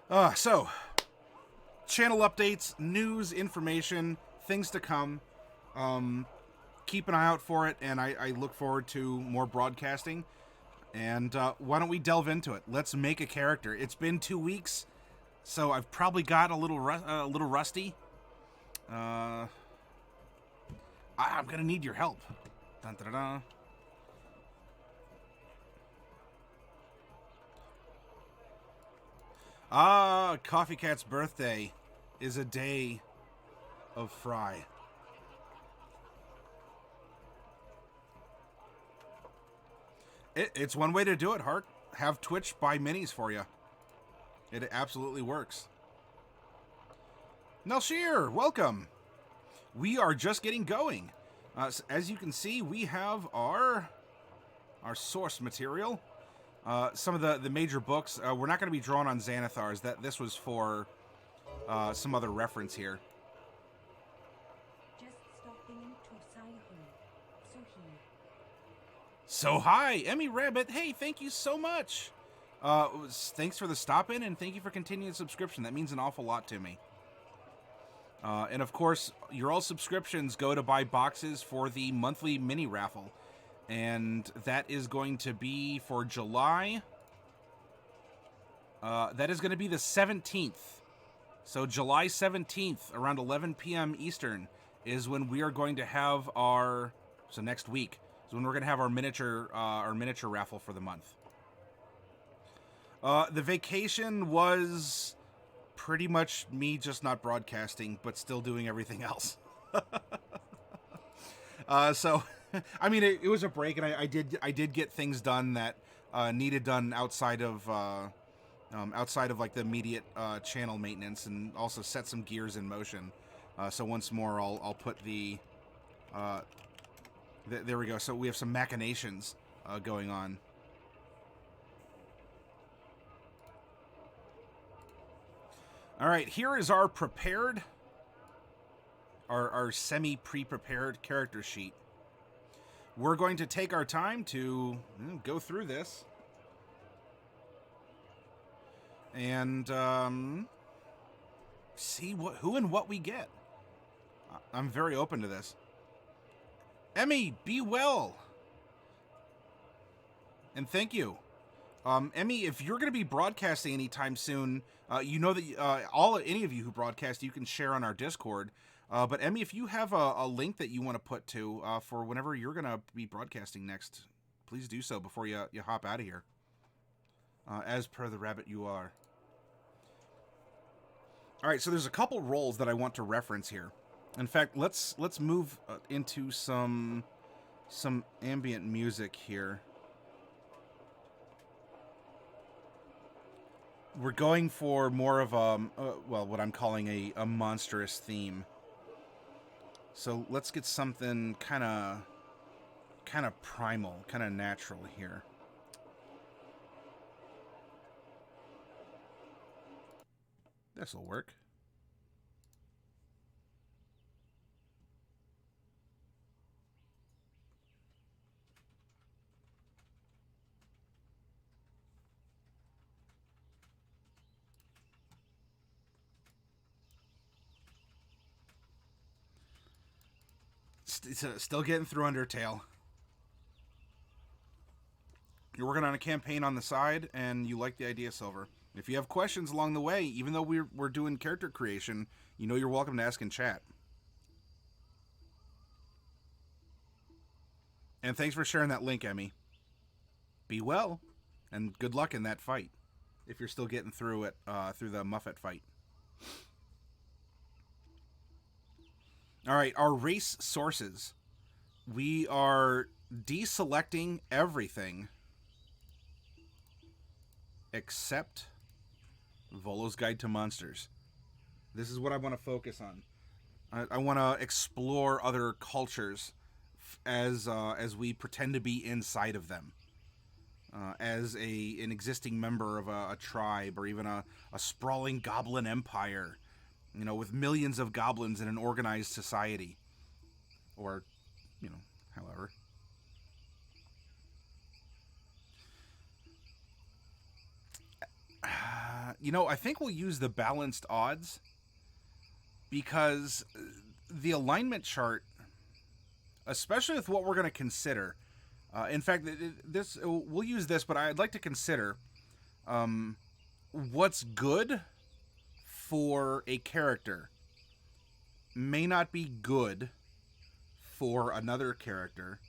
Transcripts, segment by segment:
So, channel updates, news, information, things to come. Keep an eye out for it, and I look forward to more broadcasting. And why don't we delve into it? Let's make a character. It's been 2 weeks, so I've probably got a little rusty. I'm gonna need your help. Dun, dun, dun, dun. Coffee Cat's birthday is a day of fry. It's one way to do it, Hart. Have Twitch buy minis for you. It absolutely works. Nelshir, welcome. We are just getting going. As you can see, we have our source material. Some of the major books. We're not going to be drawn on Xanathars. This was for some other reference here. Just stopping to say hi. So hi, Emmy Rabbit. Hey, thank you so much. Thanks for the stop-in, and thank you for continuing subscription. That means an awful lot to me. And of course, your all subscriptions go to buy boxes for the monthly mini raffle. And that is going to be for July. That is going to be the 17th. So July 17th, around 11 p.m. Eastern, is when we are going to have our... So next week is when we're going to have our miniature raffle for the month. The vacation was pretty much me just not broadcasting, but still doing everything else. So, I mean, it was a break, and I did get things done that needed done outside of like the immediate channel maintenance, and also set some gears in motion. So once more, I'll put the there we go. So we have some machinations going on. All right, here is our prepared, our semi-pre-prepared character sheet. We're going to take our time to go through this and see who and what we get. I'm very open to this. Emmy, be well. And thank you. Emmy, if you're going to be broadcasting anytime soon, you know that any of you who broadcast, you can share on our Discord. But Emmy, if you have a link that you want to put to for whenever you're going to be broadcasting next, please do so before you hop out of here. As per the rabbit you are. All right, so there's a couple roles that I want to reference here. In fact, let's move into some ambient music here. We're going for more of what I'm calling a monstrous theme. So let's get something kind of primal, kind of natural here. This'll work. Still getting through Undertale. You're working on a campaign on the side, and you like the idea, Silver. If you have questions along the way, even though we're doing character creation, you know you're welcome to ask in chat. And thanks for sharing that link, Emmy. Be well, and good luck in that fight, if you're still getting through it, through the Muffet fight. All right, our race sources. We are deselecting everything except Volo's Guide to Monsters. This is what I want to focus on. I want to explore other cultures as we pretend to be inside of them. As an existing member of a tribe, or even a sprawling goblin empire. You know, with millions of goblins in an organized society. Or, however. You know, I think we'll use the balanced odds because the alignment chart, especially with what we're going to consider. In fact, this we'll use this, but I'd like to consider what's good for a character may not be good for another character,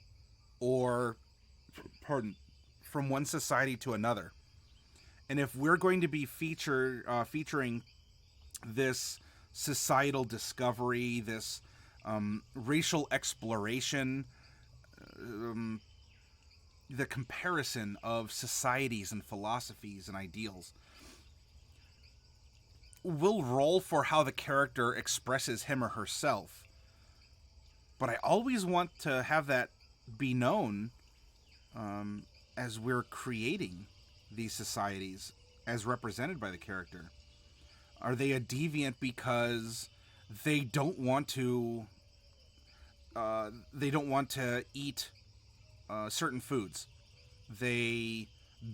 or, pardon, from one society to another. And if we're going to be featuring this societal discovery, this racial exploration, the comparison of societies and philosophies and ideals, we'll roll for how the character expresses him or herself. But I always want to have that be known as we're creating these societies as represented by the character. Are they a deviant because they don't want to eat certain foods? They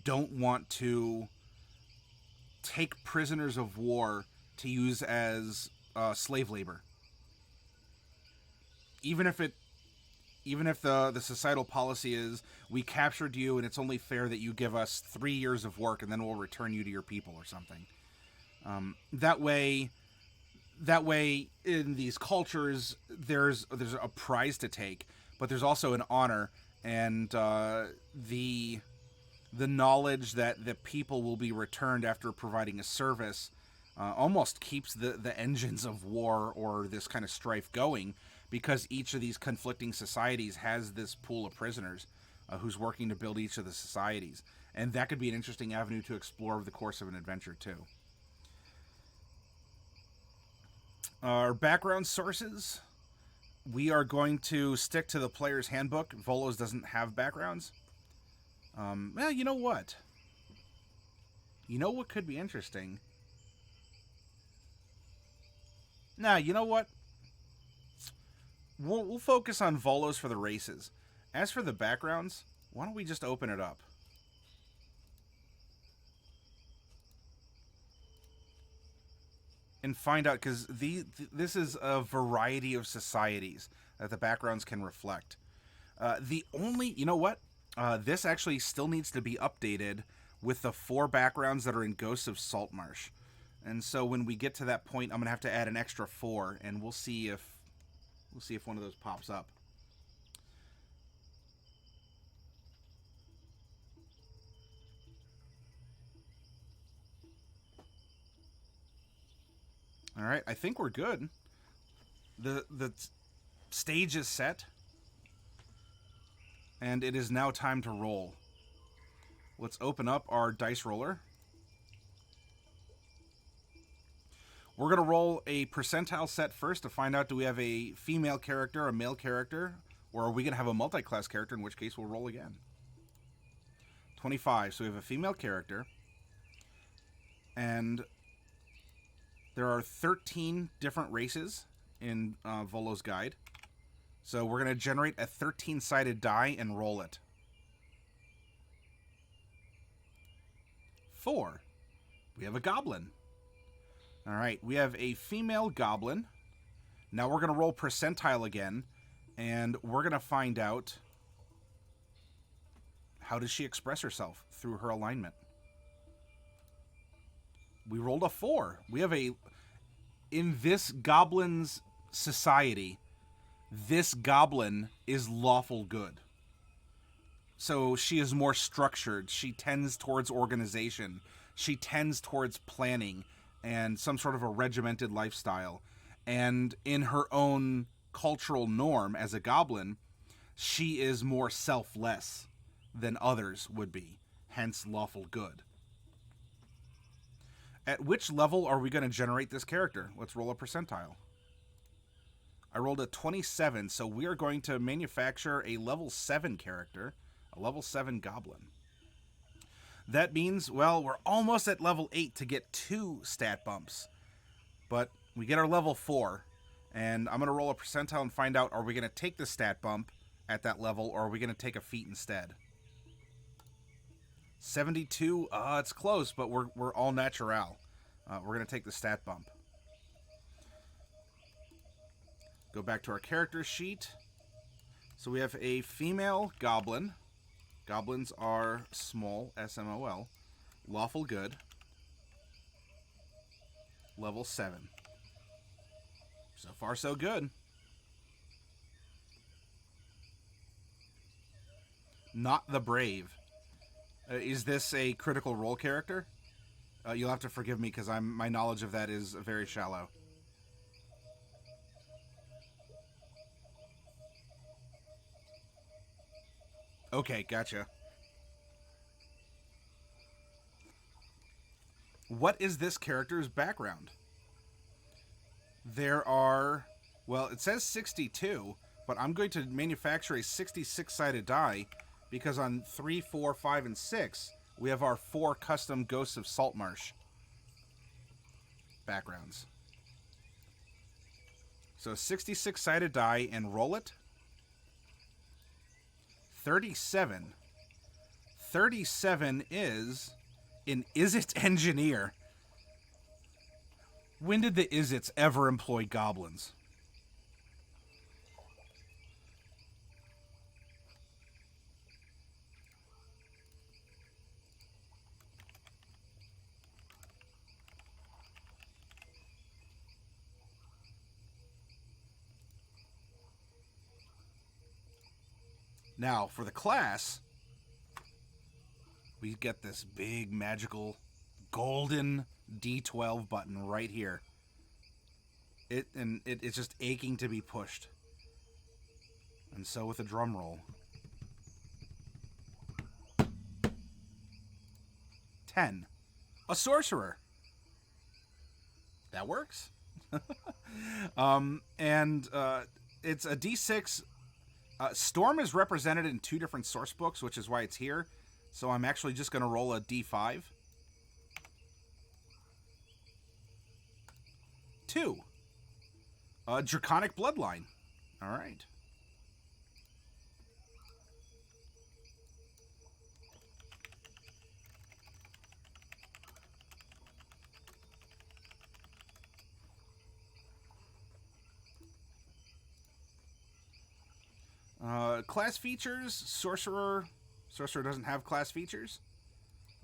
don't want to take prisoners of war to use as slave labor. Even if the societal policy is, we captured you and it's only fair that you give us 3 years of work and then we'll return you to your people or something. That way, in these cultures, there's a prize to take, but there's also an honor and the knowledge that the people will be returned after providing a service almost keeps the engines of war or this kind of strife going, because each of these conflicting societies has this pool of prisoners who's working to build each of the societies. And that could be an interesting avenue to explore over the course of an adventure, too. Our background sources, we are going to stick to the player's handbook. Volos doesn't have backgrounds. Well, you know what? You know what could be interesting? Nah, you know what? We'll focus on Volos for the races. As for the backgrounds, why don't we just open it up? And find out, because this is a variety of societies that the backgrounds can reflect. You know what? This actually still needs to be updated with the 4 backgrounds that are in Ghosts of Saltmarsh. And so when we get to that point, I'm going to have to add an extra 4, and we'll see if one of those pops up. All right, I think we're good. The stage is set, and it is now time to roll. Let's open up our dice roller. We're going to roll a percentile set first to find out, do we have a female character, a male character, or are we going to have a multi-class character, in which case we'll roll again. 25, so we have a female character. And there are 13 different races in Volo's guide. So we're going to generate a 13-sided die and roll it. 4. We have a goblin. All right, we have a female goblin. Now we're going to roll percentile again, and we're going to find out, how does she express herself through her alignment. We rolled a 4. We have in this goblin's society, this goblin is lawful good. So she is more structured. She tends towards organization. She tends towards planning and some sort of a regimented lifestyle. And in her own cultural norm as a goblin, she is more selfless than others would be, hence lawful good. At which level are we going to generate this character? Let's roll a percentile. I rolled a 27, so we are going to manufacture a level 7 character, a level 7 goblin. That means, well, we're almost at level 8 to get 2 stat bumps. But we get our level 4, and I'm going to roll a percentile and find out, are we going to take the stat bump at that level, or are we going to take a feat instead? 72. It's close, but we're all natural. We're gonna take the stat bump. Go back to our character sheet. So we have a female goblin. Goblins are small, SMOL. Lawful good. Level 7. So far, so good. Not the brave. Is this a critical role character? You'll have to forgive me because my knowledge of that is very shallow. Okay, gotcha. What is this character's background? There are, well, it says 62, but I'm going to manufacture a 66-sided die because on 3, 4, 5, and 6, we have our 4 custom Ghosts of Saltmarsh backgrounds. So 66-sided die and roll it. 37. 37 is an Izzet engineer. When did the Izzets ever employ goblins? Now, for the class, we get this big magical golden D12 button right here. It's just aching to be pushed. And so with a drum roll. 10. A sorcerer. That works. It's a D6. Storm is represented in 2 different source books, which is why it's here. So I'm actually just going to roll a D5. 2. Draconic Bloodline. All right. Class features, Sorcerer. Sorcerer doesn't have class features.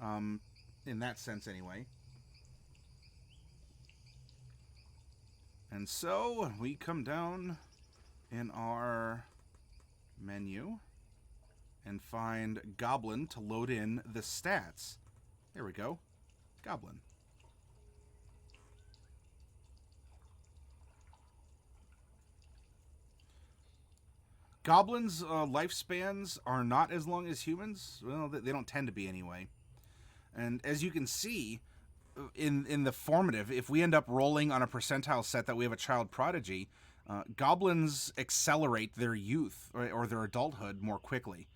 In that sense, anyway. And so, we come down in our menu and find Goblin to load in the stats. There we go. Goblin. Goblins' lifespans are not as long as humans. Well, they don't tend to be anyway. And as you can see, in the formative, if we end up rolling on a percentile set that we have a child prodigy, goblins accelerate their youth or their adulthood more quickly.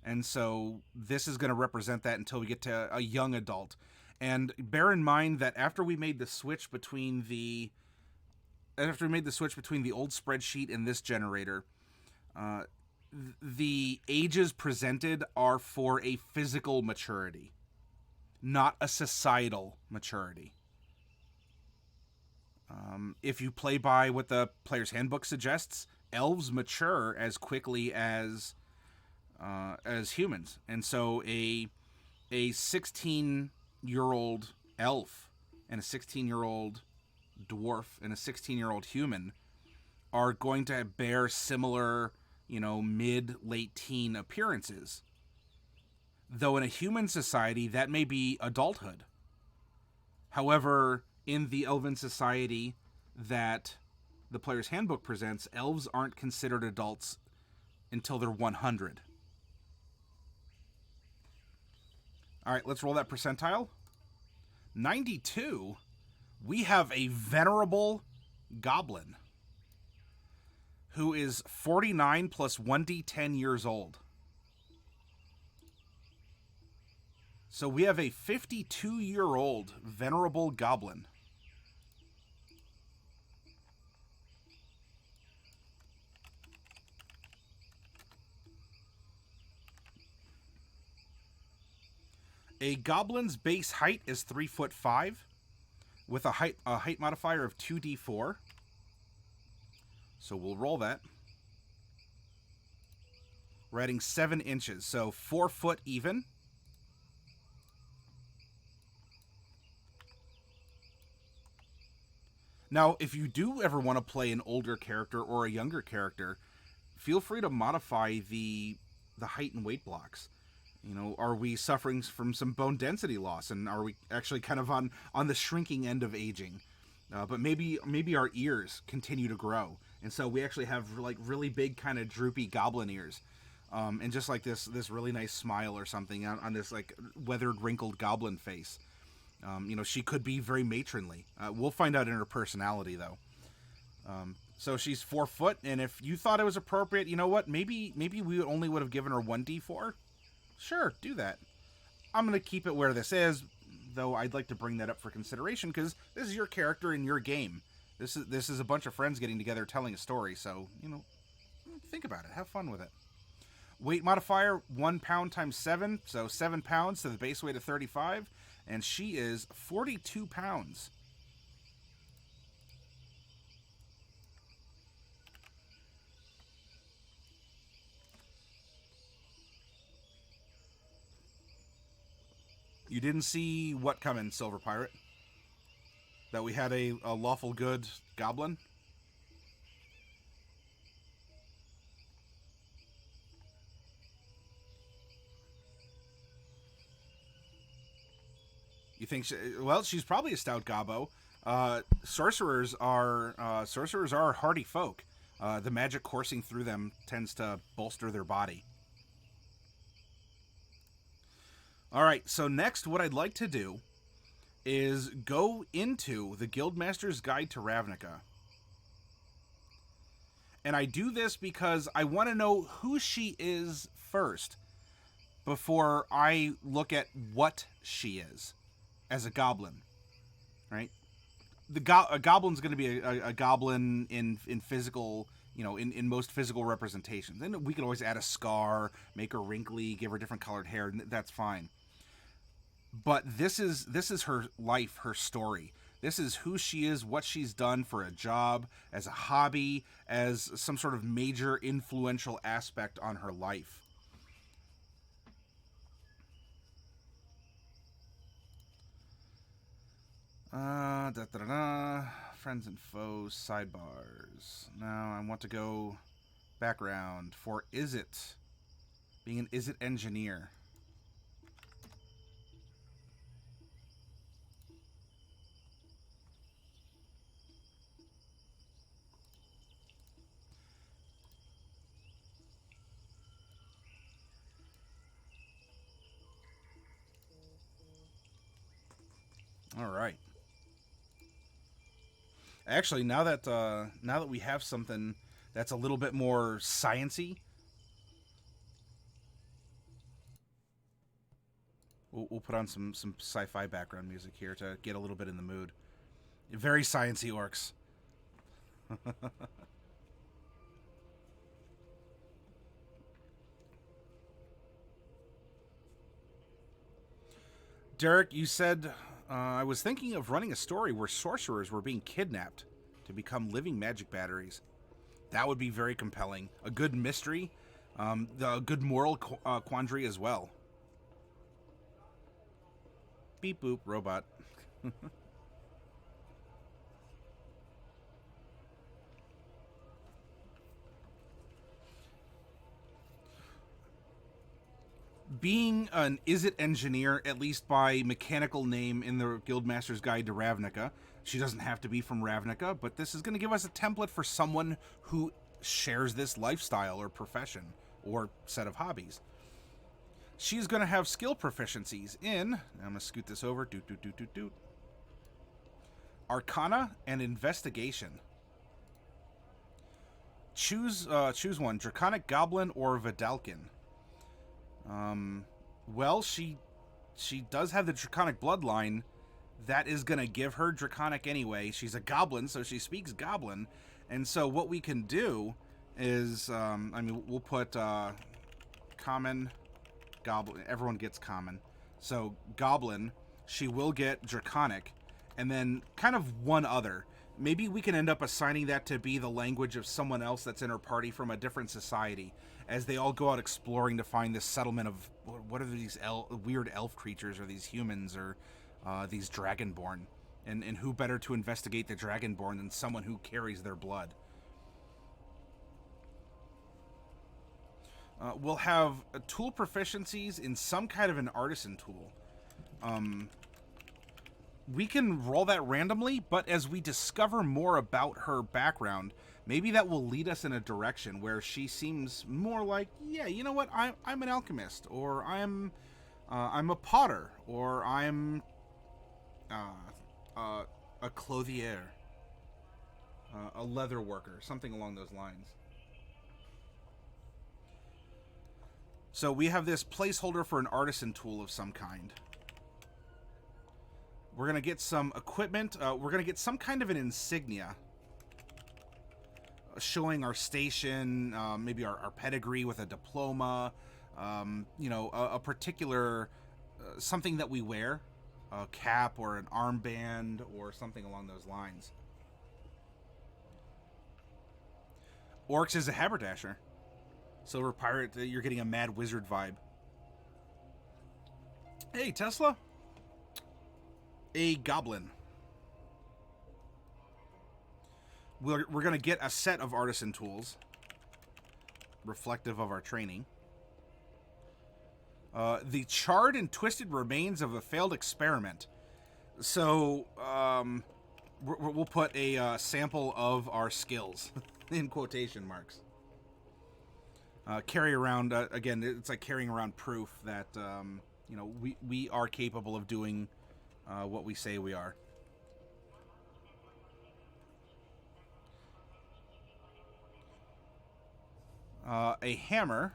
And so this is going to represent that until we get to a young adult. And bear in mind that after we made the switch between the old spreadsheet and this generator, the ages presented are for a physical maturity, not a societal maturity. If you play by what the player's handbook suggests, elves mature as quickly as humans, and so a 16-year-old elf and a 16-year-old dwarf and a 16-year-old human are going to bear similar, mid-late teen appearances. Though in a human society, that may be adulthood. However, in the elven society that the player's handbook presents, elves aren't considered adults until they're 100. All right, let's roll that percentile. 92. We have a venerable goblin who is 49 plus 1d10 years old. So we have a 52-year-old venerable goblin. A goblin's base height is 3'5", with a height modifier of 2d4. So we'll roll that. We're adding 7 inches, so 4 foot even. Now, if you do ever want to play an older character or a younger character, feel free to modify the height and weight blocks. You know, are we suffering from some bone density loss, and are we actually kind of on the shrinking end of aging? But maybe our ears continue to grow, and so we actually have like really big kind of droopy goblin ears, and just like this really nice smile or something on this like weathered, wrinkled goblin face. You know, she could be very matronly. We'll find out in her personality, though. So she's 4 foot, and if you thought it was appropriate, you know what? Maybe we only would have given her 1d4. Sure, do that. I'm going to keep it where this is, though I'd like to bring that up for consideration, because this is your character in your game. This is a bunch of friends getting together telling a story, so, you know, think about it. Have fun with it. Weight modifier, 1 pound times 7, so 7 pounds to the base weight of 35, and she is 42 pounds. You didn't see what coming, Silver Pirate? That we had a lawful good goblin? You think well, she's probably a stout gobbo. Sorcerers are hardy folk. The magic coursing through them tends to bolster their body. All right, so next what I'd like to do is go into the Guildmaster's Guide to Ravnica. And I do this because I want to know who she is first before I look at what she is as a goblin, right? A goblin's going to be a goblin in physical, you know, in most physical representations. And we could always add a scar, make her wrinkly, give her different colored hair, and that's fine. But this is her life, her story. This is who she is, what she's done for a job, as a hobby, as some sort of major influential aspect on her life. Friends and foes, sidebars. Now I want to go background for Izzet, being an Izzet engineer. All right. Actually, now that we have something that's a little bit more science-y, we'll put on some sci-fi background music here to get a little bit in the mood. Very science-y orcs. Derek, you said, I was thinking of running a story where sorcerers were being kidnapped to become living magic batteries. That would be very compelling. A good mystery, a good moral quandary as well. Beep boop, robot. Being an Izzet engineer, at least by mechanical name in the Guildmaster's Guide to Ravnica, she doesn't have to be from Ravnica, but this is going to give us a template for someone who shares this lifestyle or profession or set of hobbies. She's going to have skill proficiencies in, I'm going to scoot this over, Arcana and Investigation. Choose one, Draconic Goblin or Vidalkin. Well, she does have the Draconic Bloodline. That is going to give her Draconic anyway. She's a goblin, so she speaks Goblin. And so what we can do is, we'll put common, Goblin. Everyone gets common. So Goblin, she will get Draconic, and then kind of one other. Maybe we can end up assigning that to be the language of someone else that's in her party from a different society, as they all go out exploring to find this settlement of what are these weird elf creatures, or these humans, or these dragonborn, and who better to investigate the dragonborn than someone who carries their blood. We'll have tool proficiencies in some kind of an artisan tool. We can roll that randomly, but as we discover more about her background, maybe that will lead us in a direction where she seems more like, yeah, you know what, I'm an alchemist, or I'm a potter, or I'm a clothier, a leather worker, something along those lines. So we have this placeholder for an artisan tool of some kind. We're going to get some equipment. We're going to get some kind of an insignia showing our station, maybe our pedigree with a diploma, you know, a particular, something that we wear, a cap or an armband or something along those lines. Orcs is a haberdasher. Silver Pirate, you're getting a Mad Wizard vibe. Hey, Tesla. A Goblin. We're going to get a set of artisan tools, reflective of our training. The charred and twisted remains of a failed experiment. So, we'll put a sample of our skills in quotation marks. Carry around, again, it's like carrying around proof that, you know, we are capable of doing what we say we are. A hammer.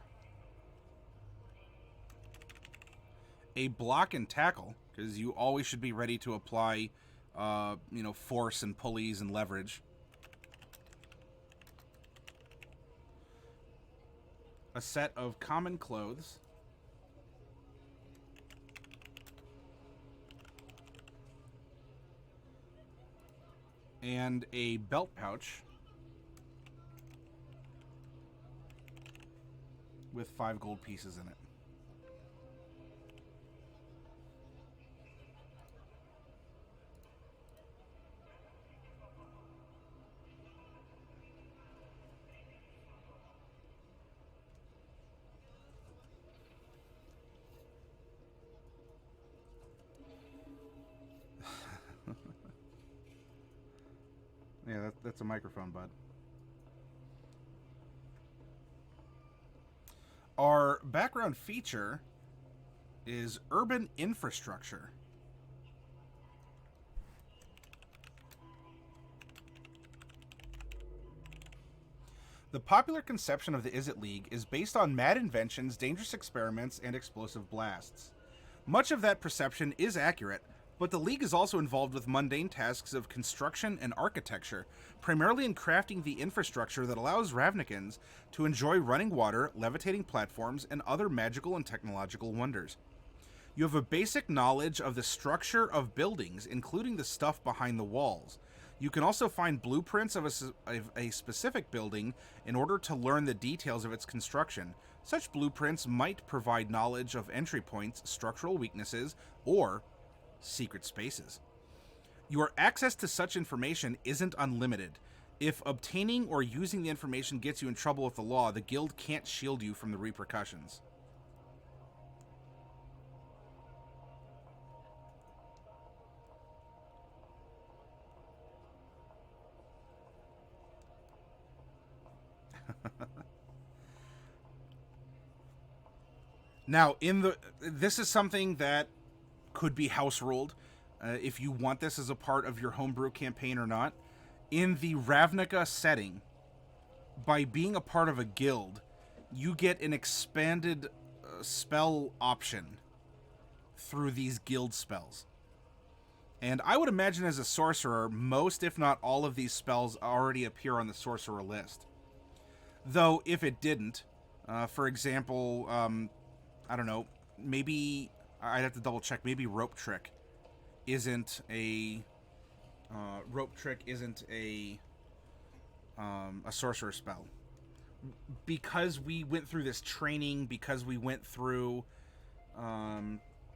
A block and tackle, because you always should be ready to apply, you know, force and pulleys and leverage. A set of common clothes. And a belt pouch with 5 gold pieces in it. Yeah, that's a microphone, bud. Our background feature is urban infrastructure. The popular conception of the Izzet League is based on mad inventions, dangerous experiments, and explosive blasts. Much of that perception is accurate, but the League is also involved with mundane tasks of construction and architecture, primarily in crafting the infrastructure that allows Ravnikans to enjoy running water, levitating platforms, and other magical and technological wonders. You have a basic knowledge of the structure of buildings, including the stuff behind the walls. You can also find blueprints of a specific building in order to learn the details of its construction. Such blueprints might provide knowledge of entry points, structural weaknesses, or secret spaces. Your access to such information isn't unlimited. If obtaining or using the information gets you in trouble with the law, the guild can't shield you from the repercussions. Now, this is something that could be house ruled, if you want this as a part of your homebrew campaign or not. In the Ravnica setting, by being a part of a guild, you get an expanded spell option through these guild spells. And I would imagine as a sorcerer, most if not all of these spells already appear on the sorcerer list. Though, if it didn't, for example, I don't know, maybe I'd have to double check. Maybe rope trick isn't a a sorcerer spell, because we went through this training, because we went through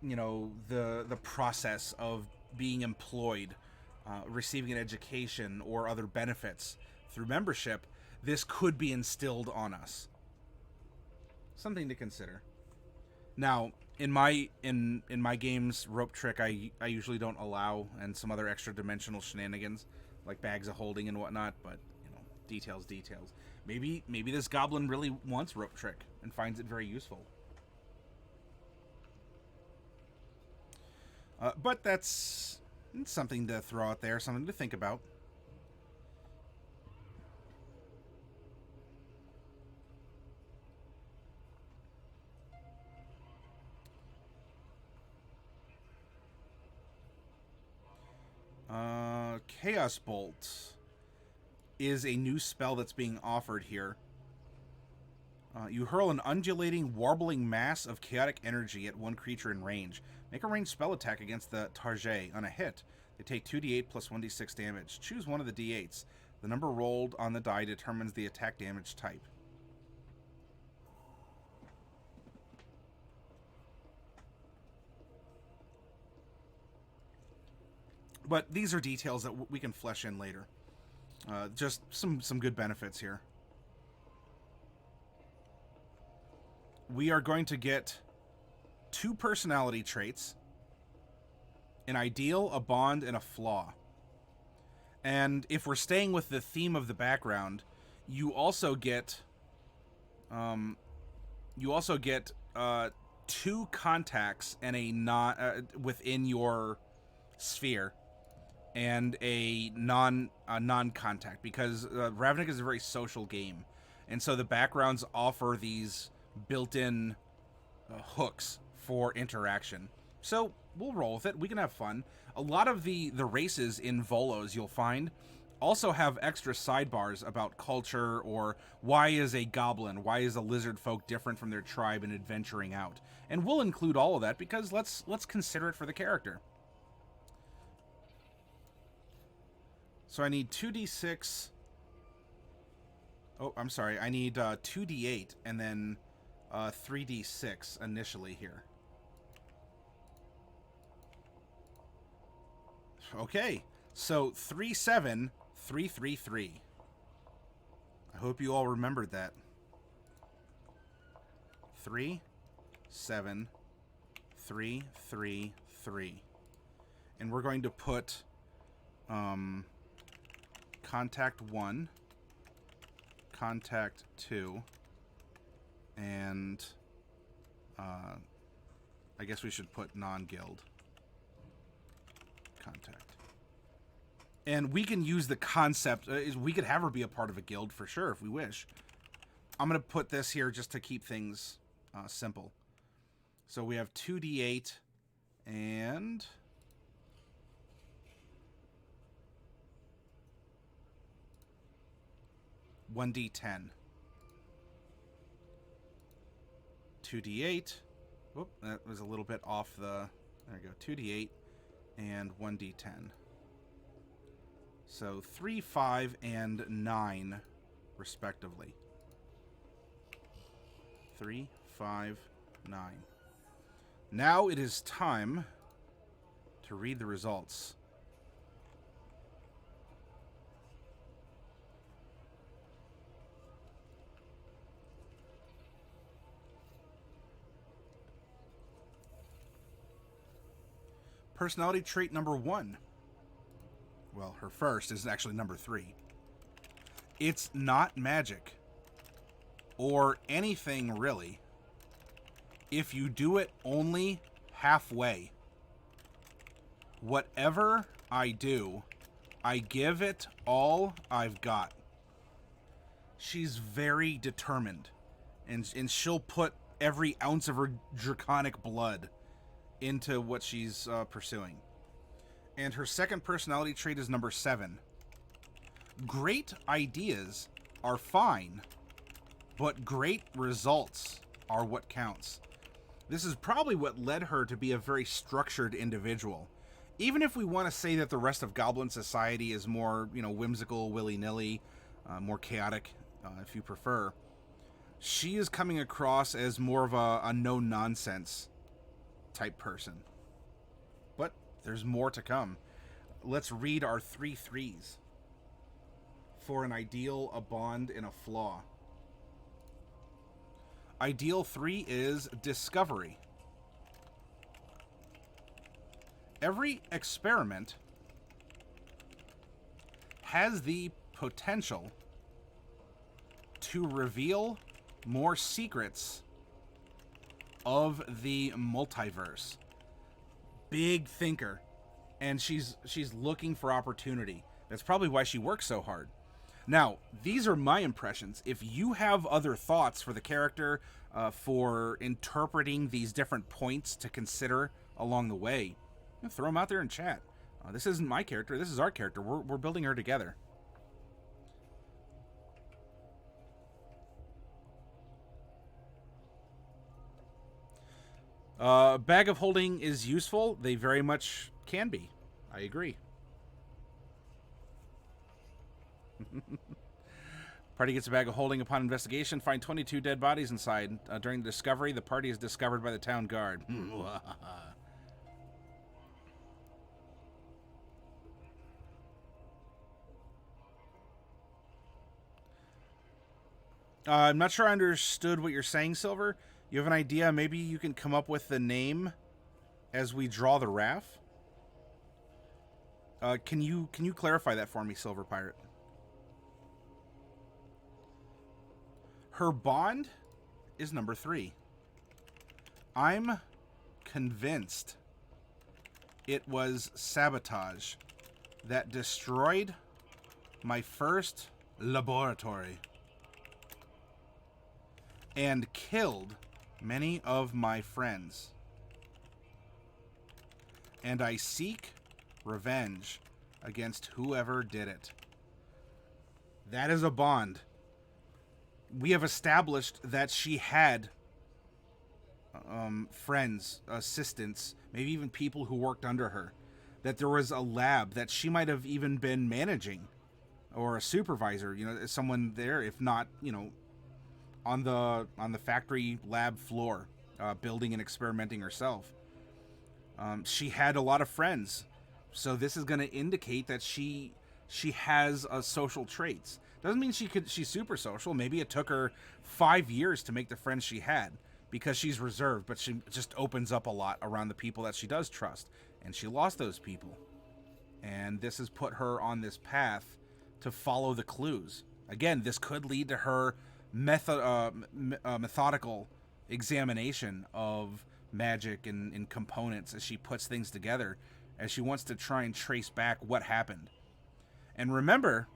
you know, the process of being employed, receiving an education or other benefits through membership. This could be instilled on us. Something to consider. Now, in my games, rope trick I usually don't allow, and some other extra dimensional shenanigans like bags of holding and whatnot. But you know, details. Maybe this goblin really wants rope trick and finds it very useful. But that's something to throw out there, something to think about. Chaos Bolt is a new spell that's being offered here. You hurl an undulating, warbling mass of chaotic energy at one creature in range. Make a ranged spell attack against the target. On a hit, they take 2d8 plus 1d6 damage. Choose one of the d8s. The number rolled on the die determines the attack damage type. But these are details that we can flesh in later. Just some good benefits here. We are going to get 2 personality traits, an ideal, a bond, and a flaw. And if we're staying with the theme of the background, you also get 2 contacts and a within your sphere, and a non-contact, because Ravnik is a very social game, and so the backgrounds offer these built-in hooks for interaction. So we'll roll with it. We can have fun. A lot of the races in Volos, you'll find, also have extra sidebars about culture, or why is a goblin, why is a lizard folk different from their tribe in adventuring out. And we'll include all of that, because let's consider it for the character. So I need 2d6. Oh, I'm sorry. I need 2d8 and then 3d6 initially here. Okay. So 3, 7, 3, 3, 3. I hope you all remembered that. 3, 7, 3, 3, 3. And we're going to put contact 1, contact 2, and I guess we should put non-guild contact. And we can use the concept, we could have her be a part of a guild for sure if we wish. I'm going to put this here just to keep things simple. So we have 2d8 and 1d10. 2d8. Whoop, that was a little bit off the... There we go. 2d8 and 1d10. So 3, 5, and 9, respectively. 3, 5, 9. Now it is time to read the results. Personality trait number 1. Well, her first is actually number 3. It's not magic. Or anything, really. If you do it only halfway. Whatever I do, I give it all I've got. She's very determined. And she'll put every ounce of her draconic blood into what she's pursuing. And her second personality trait is number 7. Great ideas are fine, but great results are what counts. This is probably what led her to be a very structured individual. Even if we want to say that the rest of Goblin society is more, whimsical, willy-nilly, more chaotic, if you prefer, she is coming across as more of a no-nonsense type person. But there's more to come. Let's read our 3 threes. For an ideal, a bond, and a flaw. Ideal 3 is discovery. Every experiment has the potential to reveal more secrets of the multiverse. Big thinker, and she's looking for opportunity. That's probably why she works so hard. Now, these are my impressions. If you have other thoughts for the character, for interpreting these different points to consider along the way, throw them out there in chat. This isn't my character. This is our character. We're building her together. Bag of holding is useful. They very much can be. I agree. Party gets a bag of holding upon investigation. Find 22 dead bodies inside. During the discovery, the party is discovered by the town guard. I'm not sure I understood what you're saying, Silver. You have an idea? Maybe you can come up with the name as we draw the raft? Can you clarify that for me, Silver Pirate? Her bond is number 3. I'm convinced it was sabotage that destroyed my first laboratory and killed many of my friends. And I seek revenge against whoever did it. That is a bond. We have established that she had friends, assistants, maybe even people who worked under her. That there was a lab that she might have even been managing, or a supervisor, someone there, if not, on the factory lab floor, building and experimenting herself. She had a lot of friends, so this is going to indicate that she has social traits. Doesn't mean she's super social. Maybe it took her 5 years to make the friends she had because she's reserved, but she just opens up a lot around the people that she does trust, and she lost those people. And this has put her on this path to follow the clues. Again, this could lead to her methodical examination of magic and components as she puts things together, as she wants to try and trace back what happened. And remember,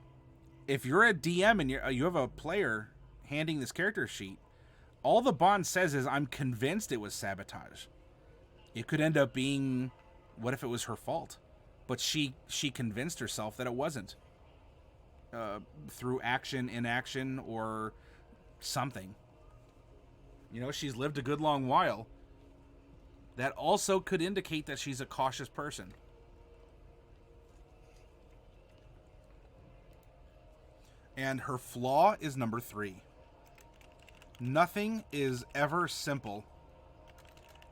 if you're a DM and you have a player handing this character sheet, all the bond says is, I'm convinced it was sabotage. It could end up being, what if it was her fault? But she convinced herself that it wasn't. Through action, inaction, or something. She's lived a good long while. That also could indicate that she's a cautious person. And her flaw is number 3. Nothing is ever simple.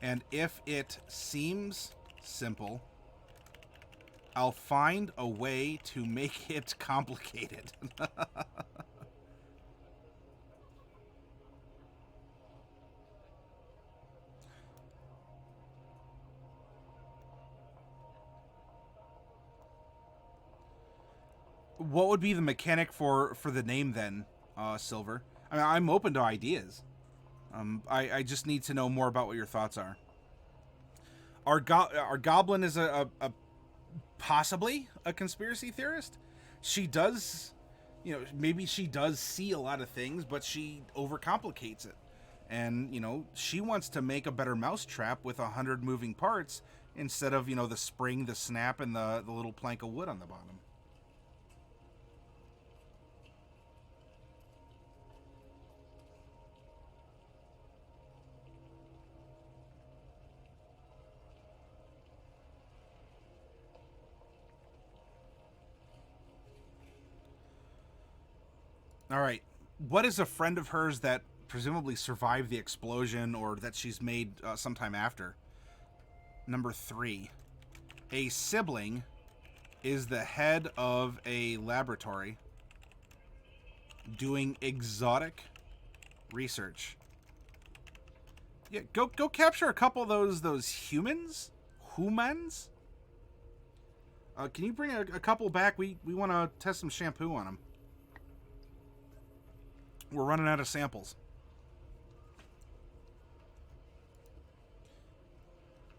And if it seems simple, I'll find a way to make it complicated. What would be the mechanic for the name then, Silver? I mean, I'm open to ideas. I just need to know more about what your thoughts are. Our Goblin is a possibly a conspiracy theorist. She does, maybe she does see a lot of things, but she overcomplicates it. And, she wants to make a better mousetrap with 100 moving parts instead of, the spring, the snap, and the little plank of wood on the bottom. All right. What is a friend of hers that presumably survived the explosion or that she's made sometime after? Number 3. A sibling is the head of a laboratory doing exotic research. Yeah, go capture a couple of those humans? Humans? Can you bring a couple back? We want to test some shampoo on them. We're running out of samples.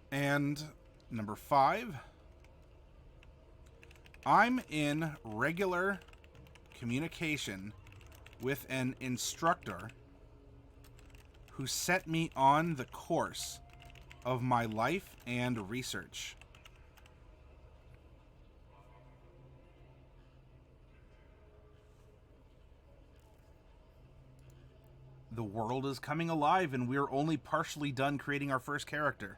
And number 5. I'm in regular communication with an instructor who set me on the course of my life and research. The world is coming alive and we're only partially done creating our first character.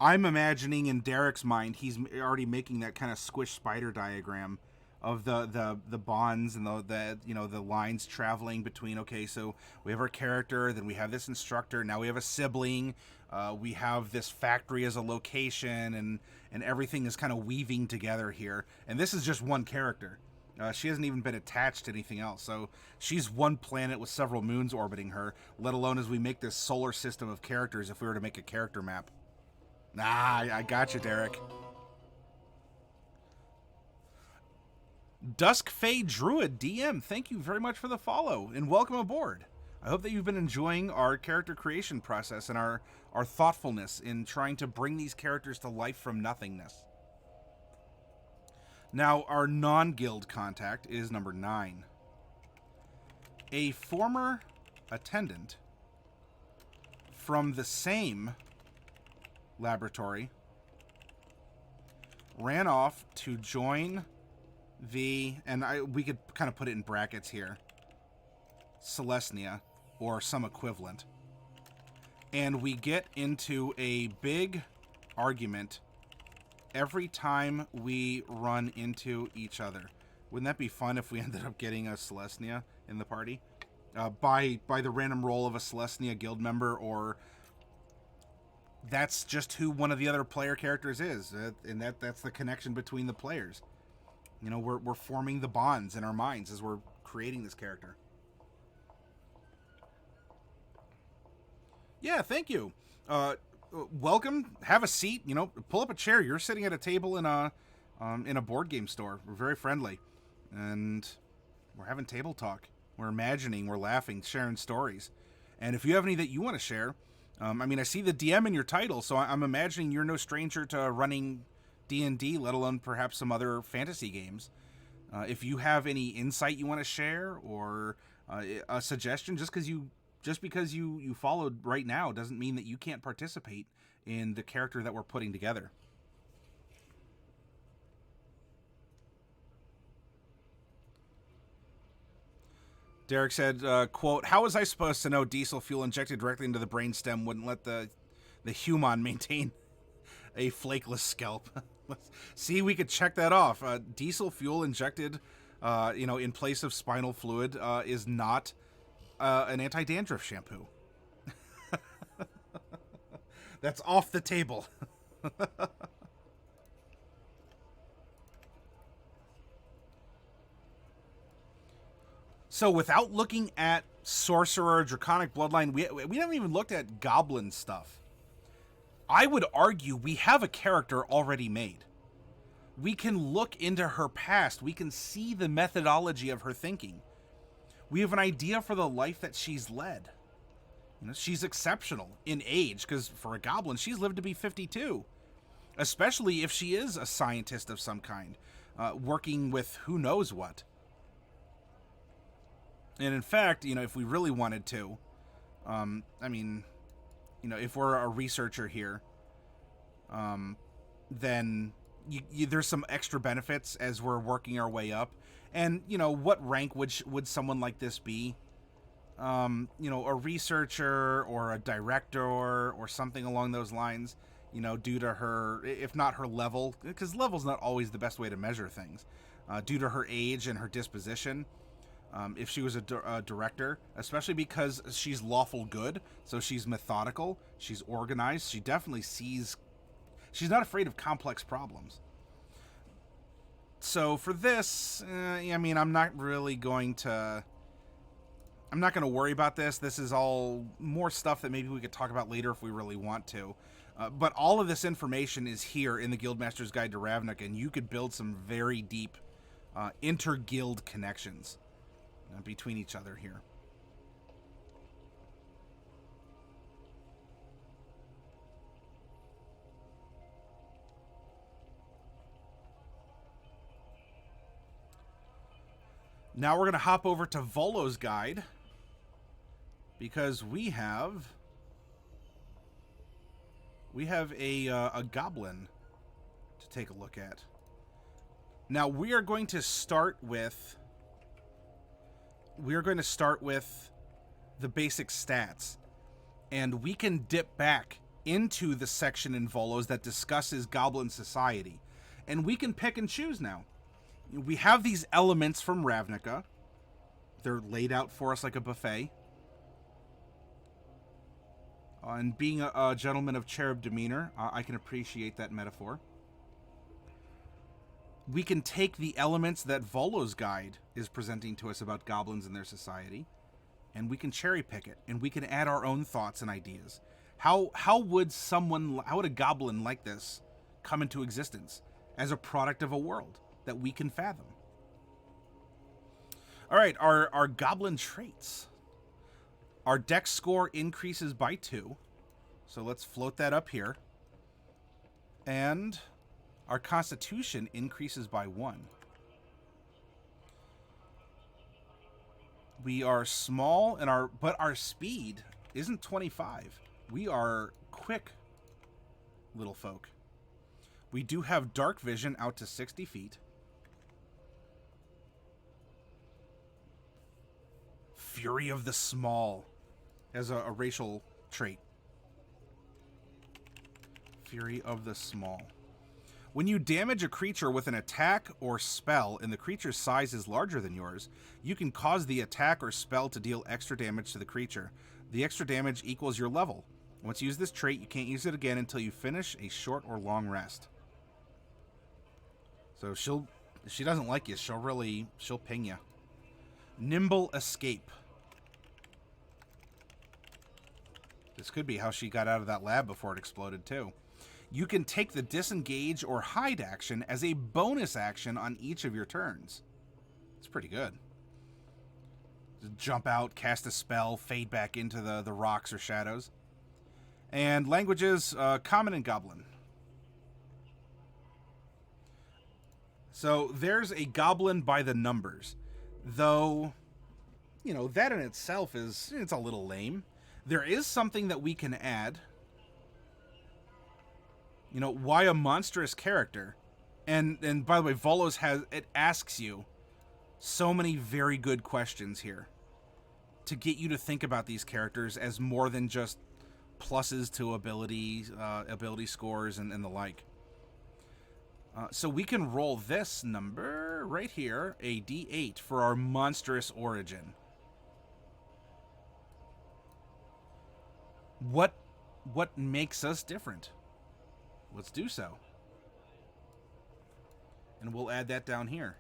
I'm imagining in Derek's mind, he's already making that kind of squish spider diagram of the bonds and the lines traveling between. Okay, so we have our character, then we have this instructor, now we have a sibling, we have this factory as a location, and everything is kind of weaving together here. And this is just one character. She hasn't even been attached to anything else, so she's one planet with several moons orbiting her, let alone as we make this solar system of characters if we were to make a character map. I got you, Derek. Dusk Fae Druid DM, thank you very much for the follow, and welcome aboard. I hope that you've been enjoying our character creation process and our thoughtfulness in trying to bring these characters to life from nothingness. Now, our non-guild contact is number 9. A former attendant from the same laboratory ran off to join the, and we could kind of put it in brackets here, Celestia, or some equivalent. And we get into a big argument every time we run into each other. Wouldn't that be fun if we ended up getting a Celestia in the party? By the random roll of a Celestia guild member, or that's just who one of the other player characters is, and that's the connection between the players. You know, we're forming the bonds in our minds as we're creating this character. Yeah, thank you. Welcome. Have a seat. You know, pull up a chair. You're sitting at a table in a board game store. We're very friendly, and we're having table talk. We're imagining. We're laughing, sharing stories. And if you have any that you want to share, I mean, I see the DM in your title, so I'm imagining you're no stranger to running D&D, let alone perhaps some other fantasy games. If you have any insight you want to share, or a suggestion, just because you followed right now doesn't mean that you can't participate in the character that we're putting together. Derek said, quote, "How was I supposed to know diesel fuel injected directly into the brainstem wouldn't let the human maintain a flakeless scalp?" See, we could check that off. Diesel fuel injected, in place of spinal fluid is not an anti-dandruff shampoo. That's off the table. So without looking at Sorcerer, Draconic Bloodline, we haven't even looked at Goblin stuff. I would argue we have a character already made. We can look into her past. We can see the methodology of her thinking. We have an idea for the life that she's led. You know, she's exceptional in age, because for a goblin, she's lived to be 52. Especially if she is a scientist of some kind, working with who knows what. And in fact, if we really wanted to, if we're a researcher here, then there's some extra benefits as we're working our way up. And, what rank would someone like this be? A researcher or a director or something along those lines. you know, due to her, if not her level, because level's not always the best way to measure things, due to her age and her disposition. If she was a director, especially because she's lawful good, so she's methodical, she's organized, she definitely sees, she's not afraid of complex problems. So for this, I mean, I'm not going to worry about this. This is all more stuff that maybe we could talk about later if we really want to. But all of this information is here in the Guildmaster's Guide to Ravnica, and you could build some very deep inter-guild connections between each other here. Now we're going to hop over to Volo's Guide, because we have a Goblin to take a look at. Now we are going to start with the basic stats, and we can dip back into the section in Volos that discusses Goblin Society, and we can pick and choose now. We have these elements from Ravnica. They're laid out for us like a buffet. And being a gentleman of cherub demeanor, I can appreciate that metaphor. We can take the elements that Volo's Guide is presenting to us about goblins and their society, and we can cherry pick it, and we can add our own thoughts and ideas. How would a goblin like this come into existence as a product of a world that we can fathom? All right, our goblin traits. Our dex score increases by 2, so let's float that up here. And our constitution increases by 1. We are small, but our speed isn't 25. We are quick little folk. We do have dark vision out to 60 feet. Fury of the Small as a racial trait. Fury of the Small. When you damage a creature with an attack or spell and the creature's size is larger than yours, you can cause the attack or spell to deal extra damage to the creature. The extra damage equals your level. Once you use this trait, you can't use it again until you finish a short or long rest. So if she doesn't like you, she'll ping you. Nimble Escape. This could be how she got out of that lab before it exploded, too. You can take the disengage or hide action as a bonus action on each of your turns. It's pretty good. Just jump out, cast a spell, fade back into the rocks or shadows. And languages, Common and Goblin. So there's a Goblin by the numbers. Though, you know, that in itself it's a little lame. There is something that we can add. You know, why a monstrous character? And by the way, Volos asks you so many very good questions here to get you to think about these characters as more than just pluses to ability scores and the like. So we can roll this number right here, a D8, for our monstrous origin. What makes us different? Let's do so. And we'll add that down here.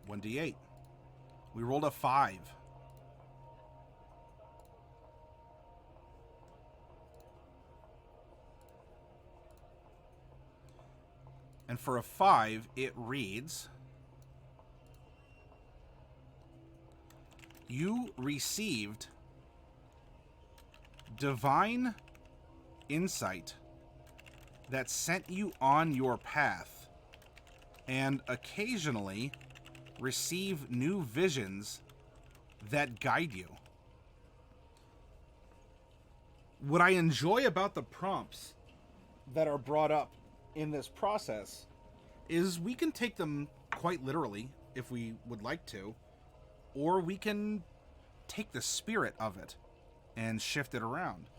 One D8. We rolled a 5. And for a 5, it reads... You received divine insight that sent you on your path, and occasionally receive new visions that guide you. What I enjoy about the prompts that are brought up in this process is we can take them quite literally if we would like to, or we can take the spirit of it and shift it around.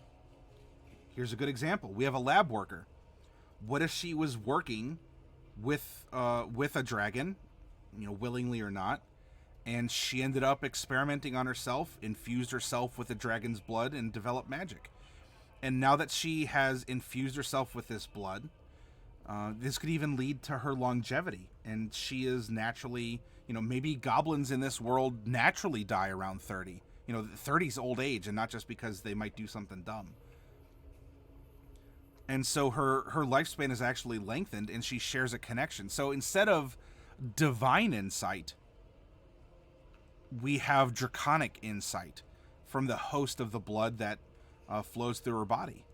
Here's a good example. We have a lab worker. What if she was working with a dragon, willingly or not, and she ended up experimenting on herself, infused herself with the dragon's blood, and developed magic. And now that she has infused herself with this blood, this could even lead to her longevity. And she is naturally, maybe goblins in this world naturally die around 30. 30's old age, and not just because they might do something dumb. And so her lifespan is actually lengthened, and she shares a connection. So instead of divine insight, we have draconic insight from the host of the blood that flows through her body.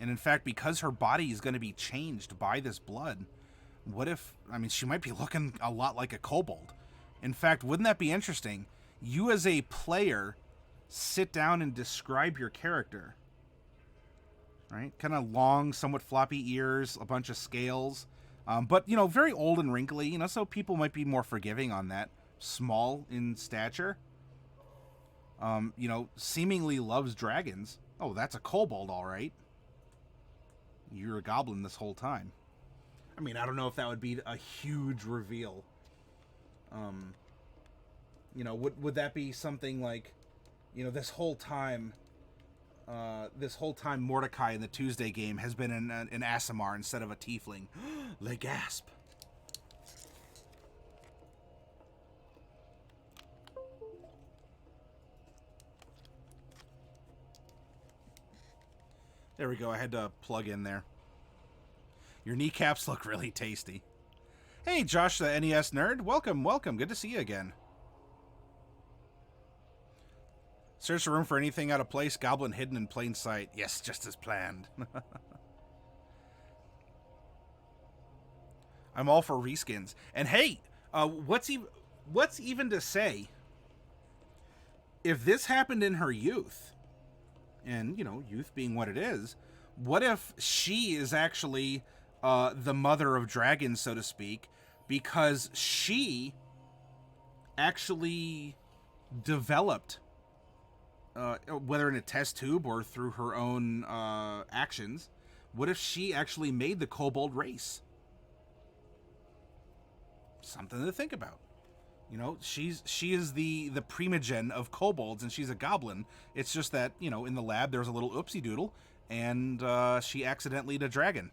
And in fact, because her body is going to be changed by this blood, what if, she might be looking a lot like a kobold. In fact, wouldn't that be interesting? You as a player sit down and describe your character. Right? Kind of long, somewhat floppy ears, a bunch of scales. But, very old and wrinkly, so people might be more forgiving on that. Small in stature. Seemingly loves dragons. Oh, that's a kobold, all right. You're a goblin this whole time. I don't know if that would be a huge reveal. Would that be something like, this whole time Mordecai in the Tuesday game has been an Aasimar instead of a tiefling. Le gasp. There we go. I had to plug in there. Your kneecaps look really tasty. Hey, Josh, the NES nerd. Welcome, welcome. Good to see you again. Search the room for anything out of place. Goblin hidden in plain sight. Yes, just as planned. I'm all for reskins. And hey, what's even to say if this happened in her youth? And, youth being what it is, what if she is actually the mother of dragons, so to speak, because she actually developed, whether in a test tube or through her own actions, what if she actually made the kobold race? Something to think about. She is the primogen of kobolds, and she's a goblin. It's just that, in the lab there's a little oopsie doodle, and she accidentally ate a dragon.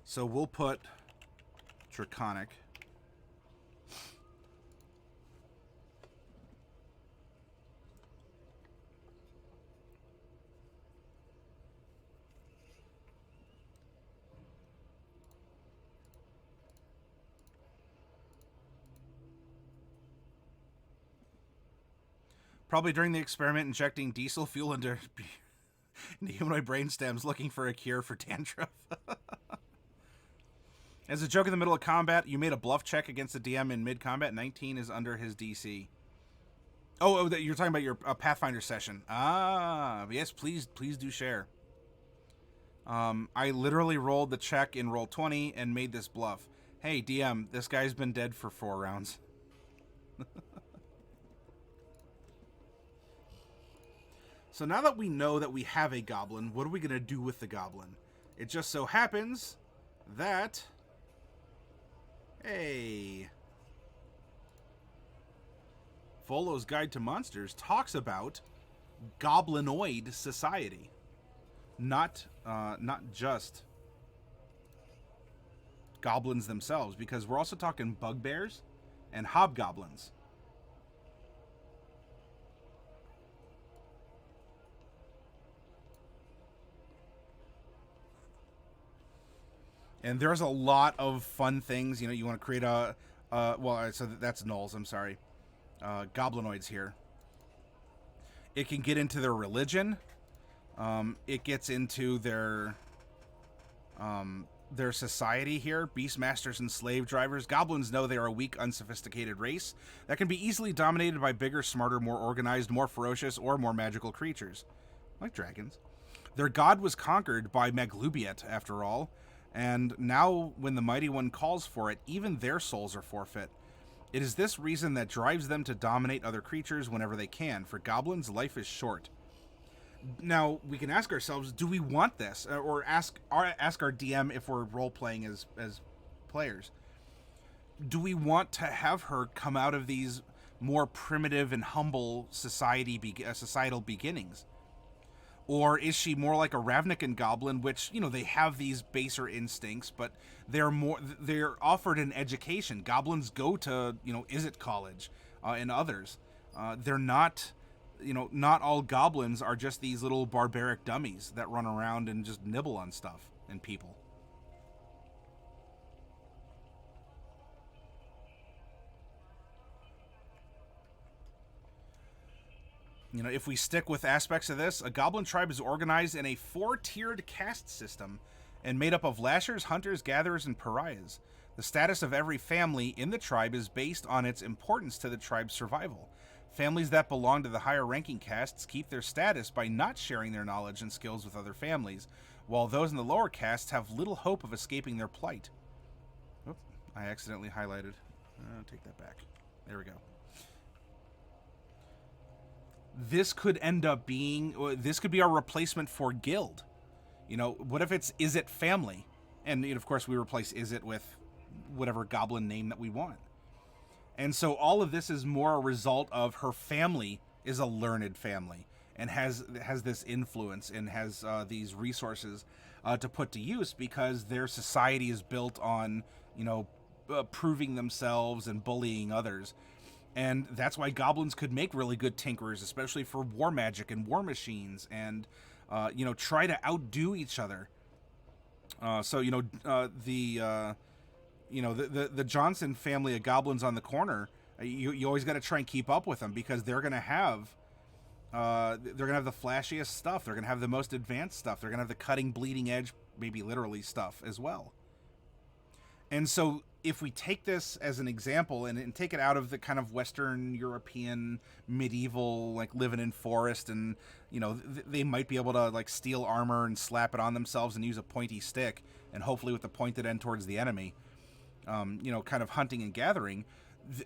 So we'll put Draconic. Probably during the experiment, injecting diesel fuel into humanoid brain stems, looking for a cure for dandruff. As a joke in the middle of combat, you made a bluff check against the DM in mid-combat. 19 is under his DC. Oh, you're talking about your Pathfinder session. Ah, yes, please do share. I literally rolled the check in roll 20 and made this bluff. Hey, DM, this guy's been dead for 4 rounds. So now that we know that we have a goblin, what are we going to do with the goblin? It just so happens that... Hey... Volo's Guide to Monsters talks about goblinoid society. Not just goblins themselves, because we're also talking bugbears and hobgoblins. And there's a lot of fun things. You want to create a... so that's gnolls, I'm sorry. Goblinoids here. It can get into their religion. It gets into their society here. Beastmasters and slave drivers. Goblins know they are a weak, unsophisticated race that can be easily dominated by bigger, smarter, more organized, more ferocious, or more magical creatures. Like dragons. Their god was conquered by Maglubiet, after all, and now when the Mighty One calls for it, even their souls are forfeit. It is this reason that drives them to dominate other creatures whenever they can. For goblins, life is short. Now, we can ask ourselves, do we want this? Or ask our DM if we're role-playing as players. Do we want to have her come out of these more primitive and humble societal beginnings? Or is she more like a Ravnican goblin, which, you know, they have these baser instincts, but they're offered an education. Goblins go to, you know, Izzet College and others. They're not, you know, not all goblins are just these little barbaric dummies that run around and just nibble on stuff and people. You know, if we stick with aspects of this, a goblin tribe is organized in a 4-tiered caste system and made up of lashers, hunters, gatherers, and pariahs. The status of every family in the tribe is based on its importance to the tribe's survival. Families that belong to the higher ranking castes keep their status by not sharing their knowledge and skills with other families, while those in the lower castes have little hope of escaping their plight. Oop, I accidentally highlighted. I'll take that back. There we go. This could end up being, this could be our replacement for guild. You know, what if it's Izzet family? And, you know, of course, we replace Izzet with whatever goblin name that we want. And so all of this is more a result of her family is a learned family and has this influence and has these resources to put to use because their society is built on, you know, proving themselves and bullying others. And that's why goblins could make really good tinkerers, especially for war magic and war machines, and you know, try to outdo each other. So you know, the Johnson family of goblins on the corner, you always got to try and keep up with them because they're gonna have the flashiest stuff. They're gonna have the most advanced stuff. They're gonna have the cutting, bleeding edge, maybe literally stuff as well. And so if we take this as an example and take it out of the kind of Western European medieval, like living in forest and, you know, they might be able to like steal armor and slap it on themselves and use a pointy stick and hopefully with the pointed end towards the enemy, you know, kind of hunting and gathering.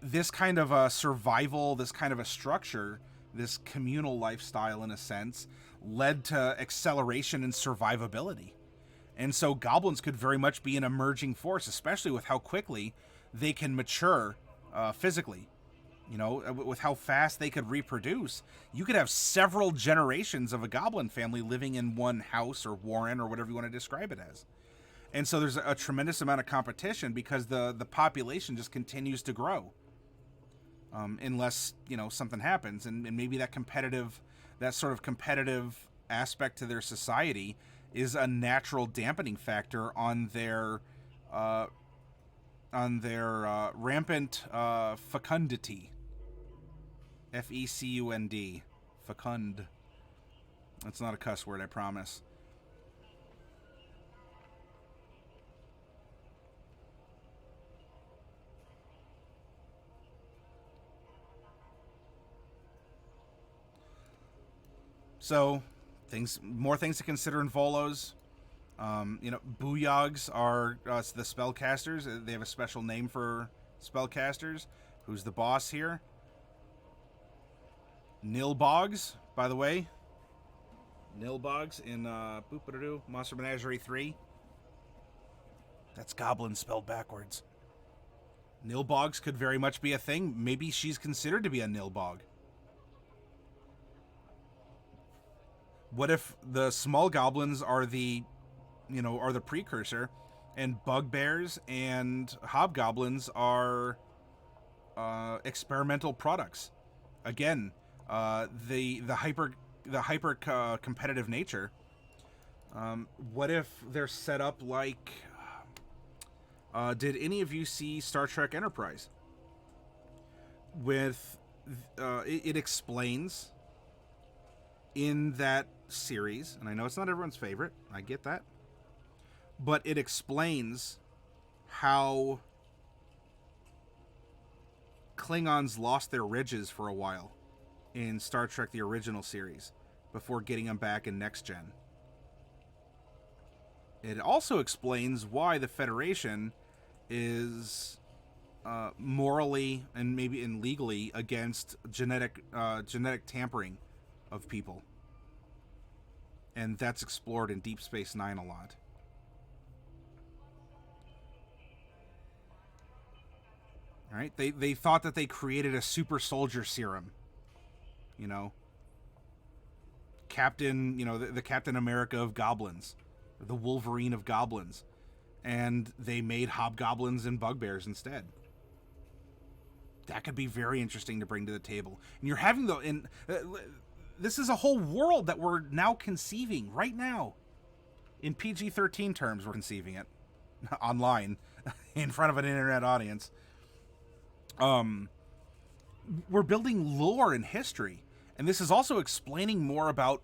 This kind of a survival, this kind of a structure, this communal lifestyle in a sense, led to acceleration and survivability. And so goblins could very much be an emerging force, especially with how quickly they can mature physically. You know, with how fast they could reproduce. You could have several generations of a goblin family living in one house or warren or whatever you want to describe it as. And so there's a tremendous amount of competition because the population just continues to grow. Unless, you know, something happens. And maybe that sort of competitive aspect to their society is a natural dampening factor on their rampant fecundity. Fecund. Fecund. That's not a cuss word, I promise. So, more things to consider in Volos. You know, Booyogs are the spellcasters. They have a special name for spellcasters. Who's the boss here? Nilbogs, by the way. Nilbogs in Monster Menagerie 3. That's goblin spelled backwards. Nilbogs could very much be a thing. Maybe she's considered to be a Nilbog. What if the small goblins are the precursor, and bugbears and hobgoblins are experimental products? Again, the hyper competitive nature. What if they're set up like? Did any of you see Star Trek Enterprise? With it explains in that series, and I know it's not everyone's favorite, I get that, but it explains how Klingons lost their ridges for a while in Star Trek the original series before getting them back in Next Gen. It also explains why the Federation is morally and maybe legally against genetic tampering of people. And that's explored in Deep Space Nine a lot. All right, they thought that they created a super soldier serum. You know, Captain, the Captain America of goblins, the Wolverine of goblins, and they made hobgoblins and bugbears instead. That could be very interesting to bring to the table. And you're having this is a whole world that we're now conceiving right now. In PG-13 terms, we're conceiving it online in front of an internet audience. We're building lore and history, and this is also explaining more about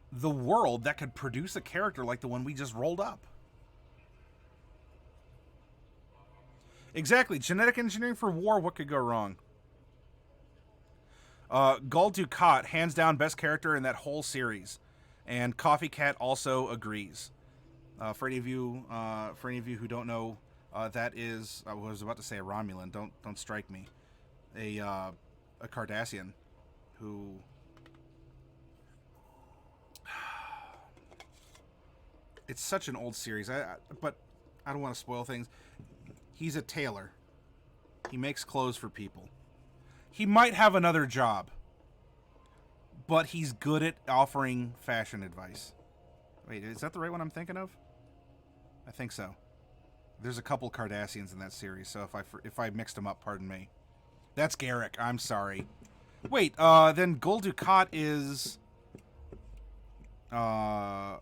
the world that could produce a character like the one we just rolled up. Exactly. Genetic engineering for war, what could go wrong? Gul Dukat, hands down best character in that whole series. And Coffee Cat also agrees. For any of you who don't know, that is, I was about to say a Romulan. Don't strike me. A Cardassian who it's such an old series. But I don't want to spoil things. He's a tailor. He makes clothes for people. He might have another job, but he's good at offering fashion advice. Wait, is that the right one I'm thinking of? I think so. There's a couple Cardassians in that series, so if I mixed them up, pardon me. That's Garrick. I'm sorry. Wait, then Gul Dukat is... Can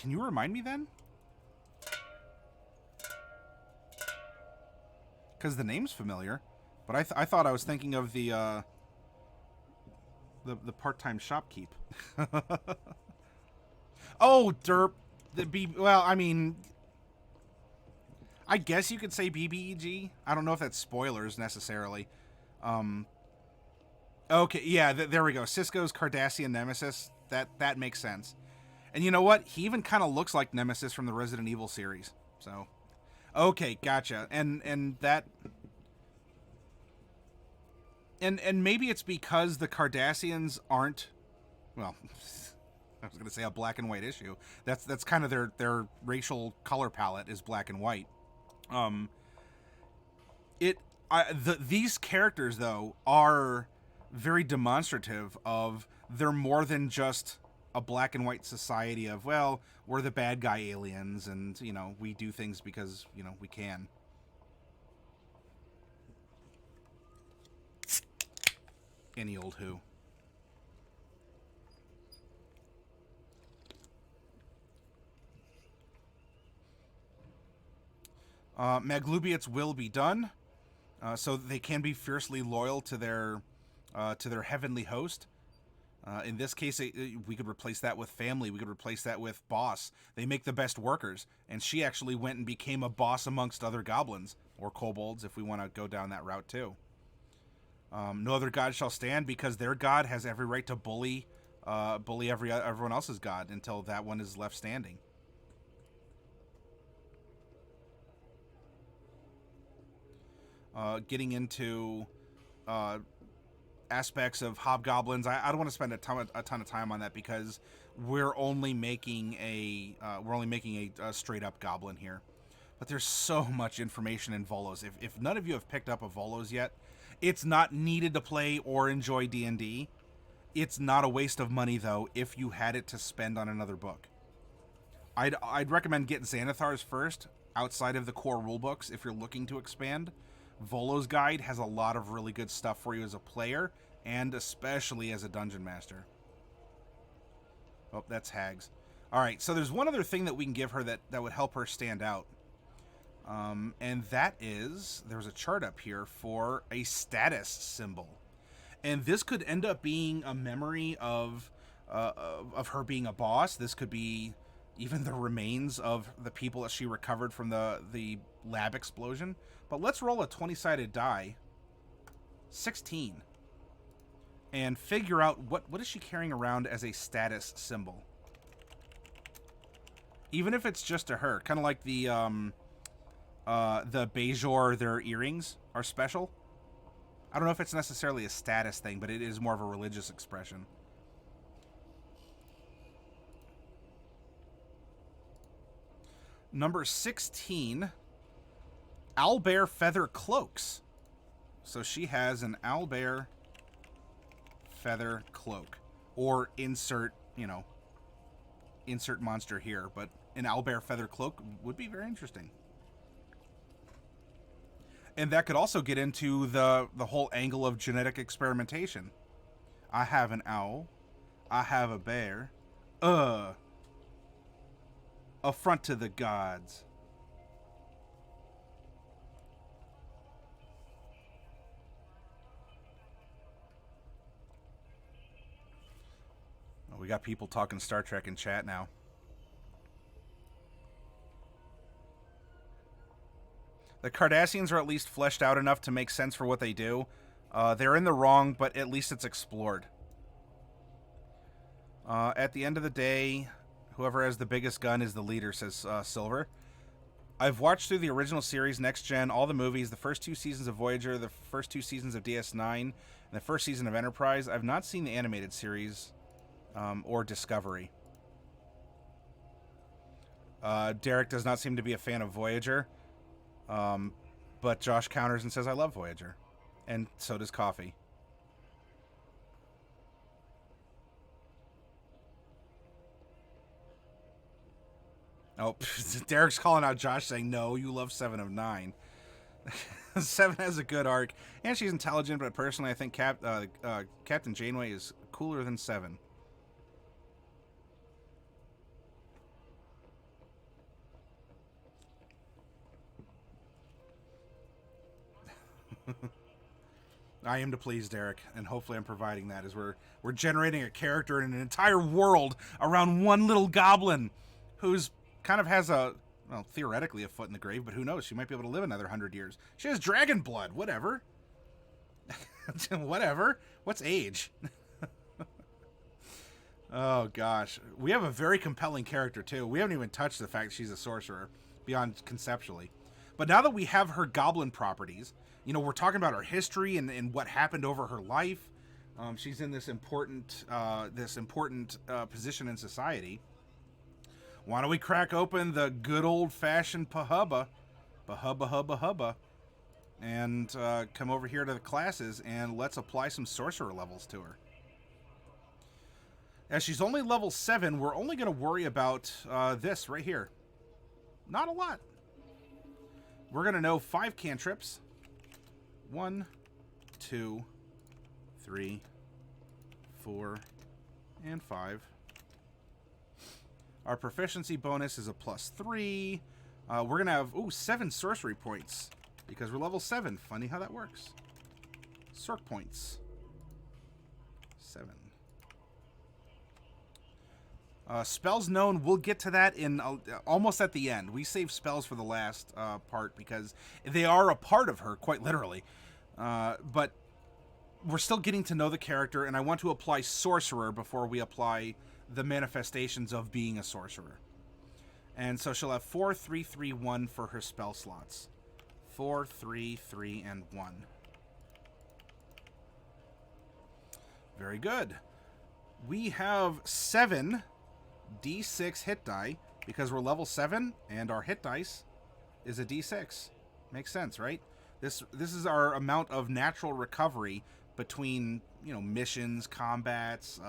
you remind me then? Because the name's familiar, but I thought I was thinking of the part-time shopkeep. Oh, derp. Well, I mean, I guess you could say BBEG. I don't know if that's spoilers necessarily. Okay, yeah, there we go. Cisco's Cardassian nemesis. That makes sense. And you know what? He even kind of looks like Nemesis from the Resident Evil series. So, okay, gotcha. And that... And maybe it's because the Cardassians aren't... Well, I was going to say a black and white issue. That's kind of their racial color palette is black and white. These characters, though, are very demonstrative of they're more than just a black and white society of, well, we're the bad guy aliens and, we do things because, we can. Any old who. Maglubiets will be done, so they can be fiercely loyal to their heavenly host. In this case, we could replace that with family. We could replace that with boss. They make the best workers, and she actually went and became a boss amongst other goblins or kobolds, if we want to go down that route too. No other god shall stand because their god has every right to bully everyone else's god until that one is left standing. Getting into aspects of hobgoblins, I don't want to spend a ton of time on that because we're only making a straight up goblin here. But there's so much information in Volos. If none of you have picked up a Volos yet, it's not needed to play or enjoy D&D. It's not a waste of money though if you had it to spend on another book. I'd recommend get Xanathars first outside of the core rulebooks if you're looking to expand. Volo's Guide has a lot of really good stuff for you as a player, and especially as a dungeon master. Oh, that's Hags. Alright, so there's one other thing that we can give her that would help her stand out. And that is, there's a chart up here for a status symbol. And this could end up being a memory of her being a boss. This could be even the remains of the people that she recovered from the lab explosion. But let's roll a 20-sided die. 16. And figure out what is she carrying around as a status symbol. Even if it's just to her. Kind of like the Bejor, their earrings are special. I don't know if it's necessarily a status thing, but it is more of a religious expression. Number 16, Owlbear Feather Cloaks. So she has an Owlbear Feather Cloak. Or insert, you know, insert monster here. But an Owlbear Feather Cloak would be very interesting. And that could also get into the whole angle of genetic experimentation. I have an owl. I have a bear. Affront to the gods. Oh, we got people talking Star Trek in chat now. The Cardassians are at least fleshed out enough to make sense for what they do. They're in the wrong, but at least it's explored. At the end of the day, whoever has the biggest gun is the leader, says Silver. I've watched through the original series, Next Gen, all the movies, the first 2 seasons of Voyager, the first 2 seasons of DS9, and the first season of Enterprise. I've not seen the animated series or Discovery. Derek does not seem to be a fan of Voyager. But Josh counters and says, I love Voyager. And so does Coffee. Oh, Derek's calling out Josh saying, no, you love 7 of 9. 7 has a good arc, and she's intelligent, but personally I think Captain Janeway is cooler than 7. I am to please, Derek, and hopefully I'm providing that as we're generating a character in an entire world around one little goblin who's kind of has well, theoretically a foot in the grave, but who knows? She might be able to live another 100 years. She has dragon blood, whatever. Whatever. What's age? Oh, gosh. We have a very compelling character, too. We haven't even touched the fact she's a sorcerer, beyond conceptually. But now that we have her goblin properties, you know, we're talking about her history and what happened over her life. She's in this important position in society. Why don't we crack open the good old-fashioned Bahubba, and come over here to the classes, and let's apply some sorcerer levels to her. As she's only level 7, we're only going to worry about this right here. Not a lot. We're going to know 5 cantrips. 1, 2, 3, 4, and 5. Our proficiency bonus is a +3. We're going to have, 7 sorcery points. Because we're level 7. Funny how that works. Sorc points. 7. Spells known, we'll get to that in almost at the end. We save spells for the last part because they are a part of her, quite literally. But we're still getting to know the character, and I want to apply Sorcerer before we apply the manifestations of being a sorcerer. And so she'll have 4, 3, 3, 1 for her spell slots. 4, 3, 3, and 1. Very good. We have 7 D6 hit die because we're level 7 and our hit dice is a D6. Makes sense, right? This is our amount of natural recovery between, you know, missions, combats,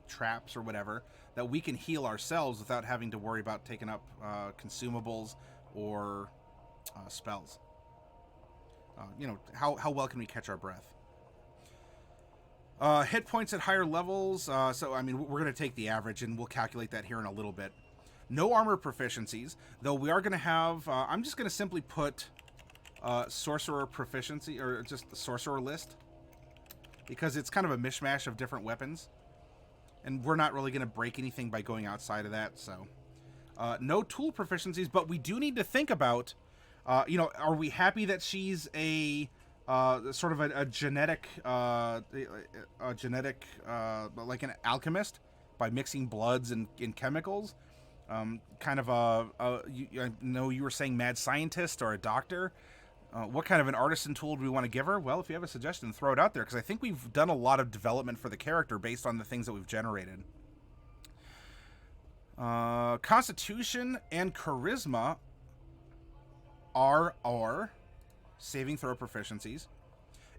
traps, or whatever, that we can heal ourselves without having to worry about taking up consumables or spells. You know, how well can we catch our breath? Hit points at higher levels. So, I mean, we're going to take the average, and we'll calculate that here in a little bit. No armor proficiencies, though we are going to have... I'm just going to simply put sorcerer proficiency, or just the sorcerer list, because it's kind of a mishmash of different weapons, and we're not really going to break anything by going outside of that, so... no tool proficiencies, but we do need to think about, you know, are we happy that she's a... sort of a genetic, like an alchemist by mixing bloods and chemicals? kind of I know you were saying mad scientist or a doctor. What kind of an artisan tool do we want to give her? Well, if you have a suggestion, throw it out there, because I think we've done a lot of development for the character based on the things that we've generated. Constitution and Charisma are our saving throw proficiencies.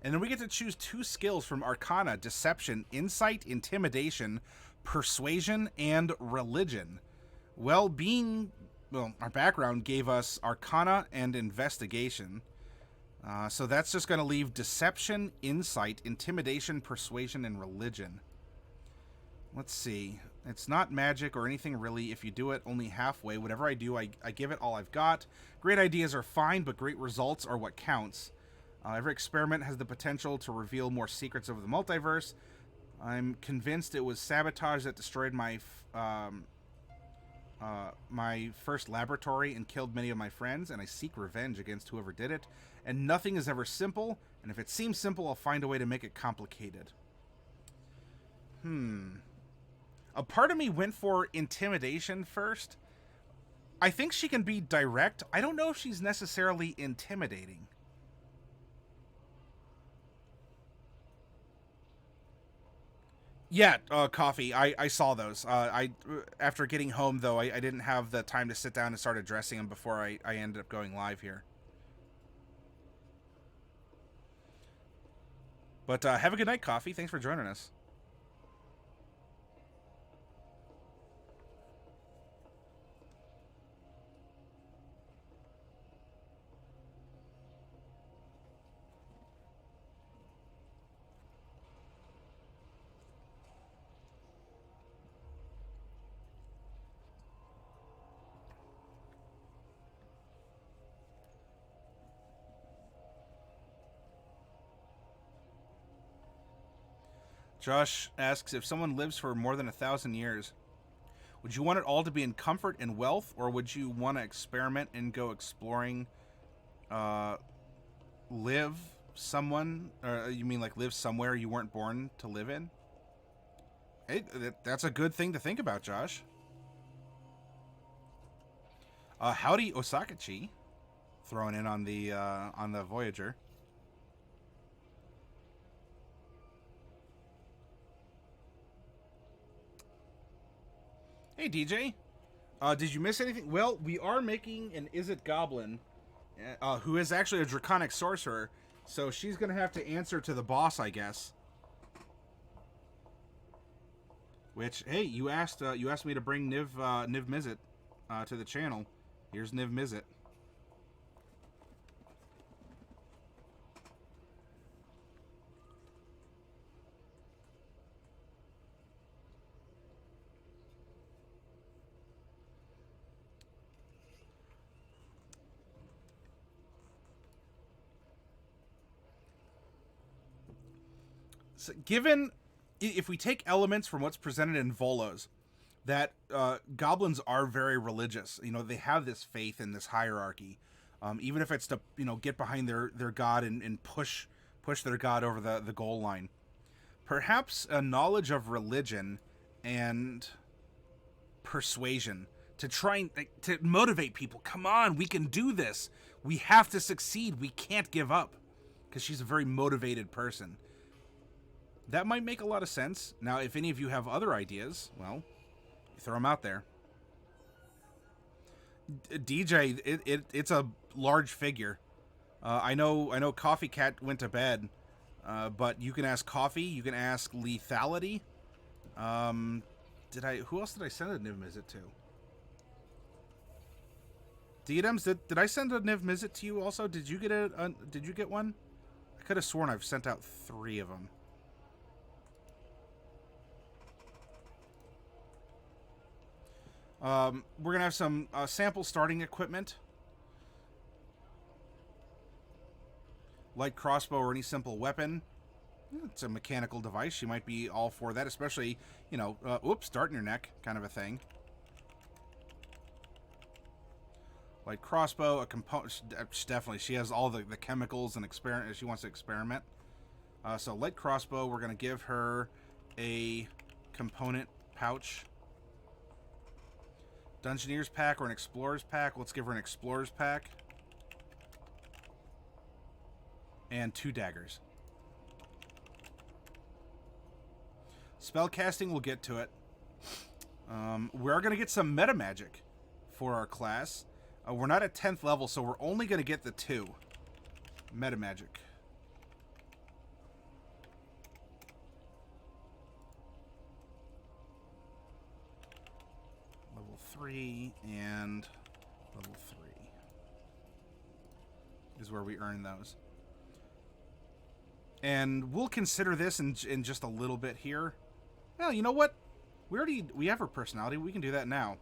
And then we get to choose 2 skills from Arcana, Deception, Insight, Intimidation, Persuasion, and Religion. Well, our background gave us Arcana and Investigation. So that's just going to leave Deception, Insight, Intimidation, Persuasion, and Religion. Let's see. It's not magic or anything really. If you do it only halfway, whatever I do, I give it all I've got. Great ideas are fine, but great results are what counts. Every experiment has the potential to reveal more secrets of the multiverse. I'm convinced it was sabotage that destroyed my my first laboratory and killed many of my friends, and I seek revenge against whoever did it. And nothing is ever simple, and if it seems simple, I'll find a way to make it complicated. A part of me went for Intimidation first. I think she can be direct. I don't know if she's necessarily intimidating. Yeah, Coffee. I saw those. After getting home, though, I didn't have the time to sit down and start addressing them before I ended up going live here. But have a good night, Coffee. Thanks for joining us. Josh asks, if someone lives for more than 1,000 years, would you want it all to be in comfort and wealth, or would you want to experiment and go exploring, live someone, or you mean like live somewhere you weren't born to live in? Hey, that's a good thing to think about, Josh. Howdy, Osakachi, thrown in on the Voyager. Hey, DJ. Did you miss anything? Well, we are making an Izzet Goblin, who is actually a Draconic Sorcerer, so she's going to have to answer to the boss, I guess. Which, hey, you asked me to bring Niv Mizzet to the channel. Here's Niv Mizzet. So given, if we take elements from what's presented in Volos, that goblins are very religious. You know, they have this faith in this hierarchy, even if it's to get behind their god and push their god over the goal line. Perhaps a knowledge of religion and persuasion to try and to motivate people. Come on, we can do this. We have to succeed. We can't give up, because she's a very motivated person. That might make a lot of sense. Now, if any of you have other ideas, well, throw them out there. DJ, it's a large figure. I know Coffee Cat went to bed, but you can ask Coffee. You can ask Lethality. Who else did I send a Niv Mizzet to? Diadems, did I send a Niv Mizzet to you also? Did you get one? I could have sworn I've sent out 3 of them. We're going to have some sample starting equipment. Light crossbow or any simple weapon. It's a mechanical device. She might be all for that, especially, oops, dart in your neck kind of a thing. Light crossbow, a component. Definitely, she has all the chemicals and experiment. She wants to experiment. So light crossbow, we're going to give her a component pouch. Dungeoneer's pack or an Explorer's pack? Let's give her an Explorer's pack. And 2 daggers. Spellcasting, we'll get to it. We're going to get some meta magic for our class. We're not at 10th level, so we're only going to get the 2. Meta magic. Level 3 and level 3 is where we earn those. And we'll consider this in just a little bit here. Well, you know what? We have her personality. We can do that now.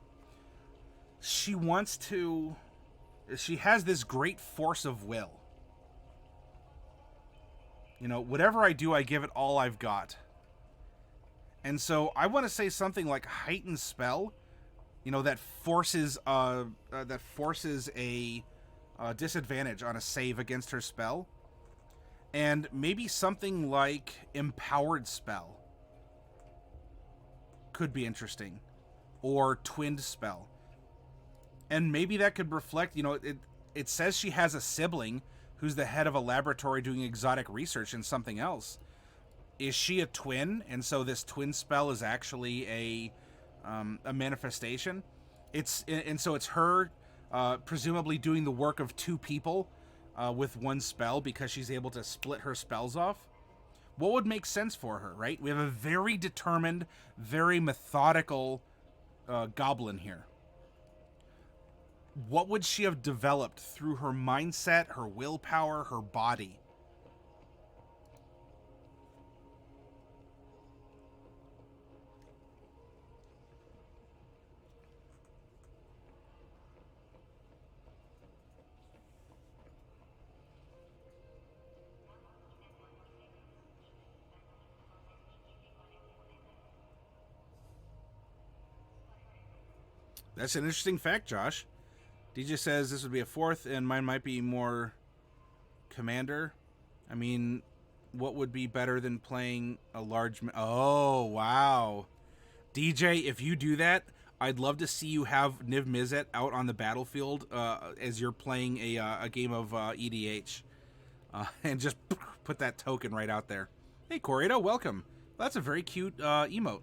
She wants to... She has this great force of will. You know, whatever I do, I give it all I've got. And so I want to say something like heightened spell. You know, that forces a disadvantage on a save against her spell. And maybe something like empowered spell could be interesting, or twinned spell. And maybe that could reflect, you know, it says she has a sibling who's the head of a laboratory doing exotic research in something else. Is she a twin? And so this twin spell is actually a manifestation. So it's her presumably doing the work of 2 people with 1 spell, because she's able to split her spells off. What would make sense for her, right? We have a very determined, very methodical goblin here. What would she have developed through her mindset, her willpower, her body? That's an interesting fact, Josh. DJ says this would be a 4th, and mine might be more commander. I mean, what would be better than playing a large... Oh, wow. DJ, if you do that, I'd love to see you have Niv Mizzet out on the battlefield as you're playing a game of EDH. And just put that token right out there. Hey, Corrado, welcome. That's a very cute emote.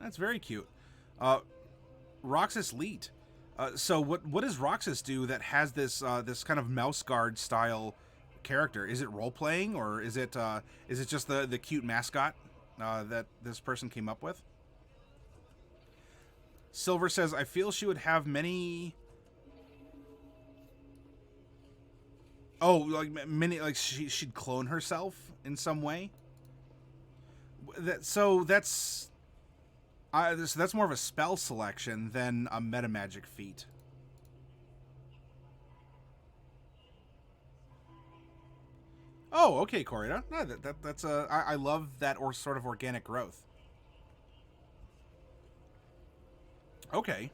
That's very cute. Roxas Leet. So what does Roxas do that has this this kind of mouse guard style character? Is it role playing, or is it just the cute mascot that this person came up with? Silver says, I feel she would have many. Oh, like many, like she'd clone herself in some way. So that's more of a spell selection than a meta magic feat. Oh, okay, Corrida. No, that's I love that sort of organic growth. Okay.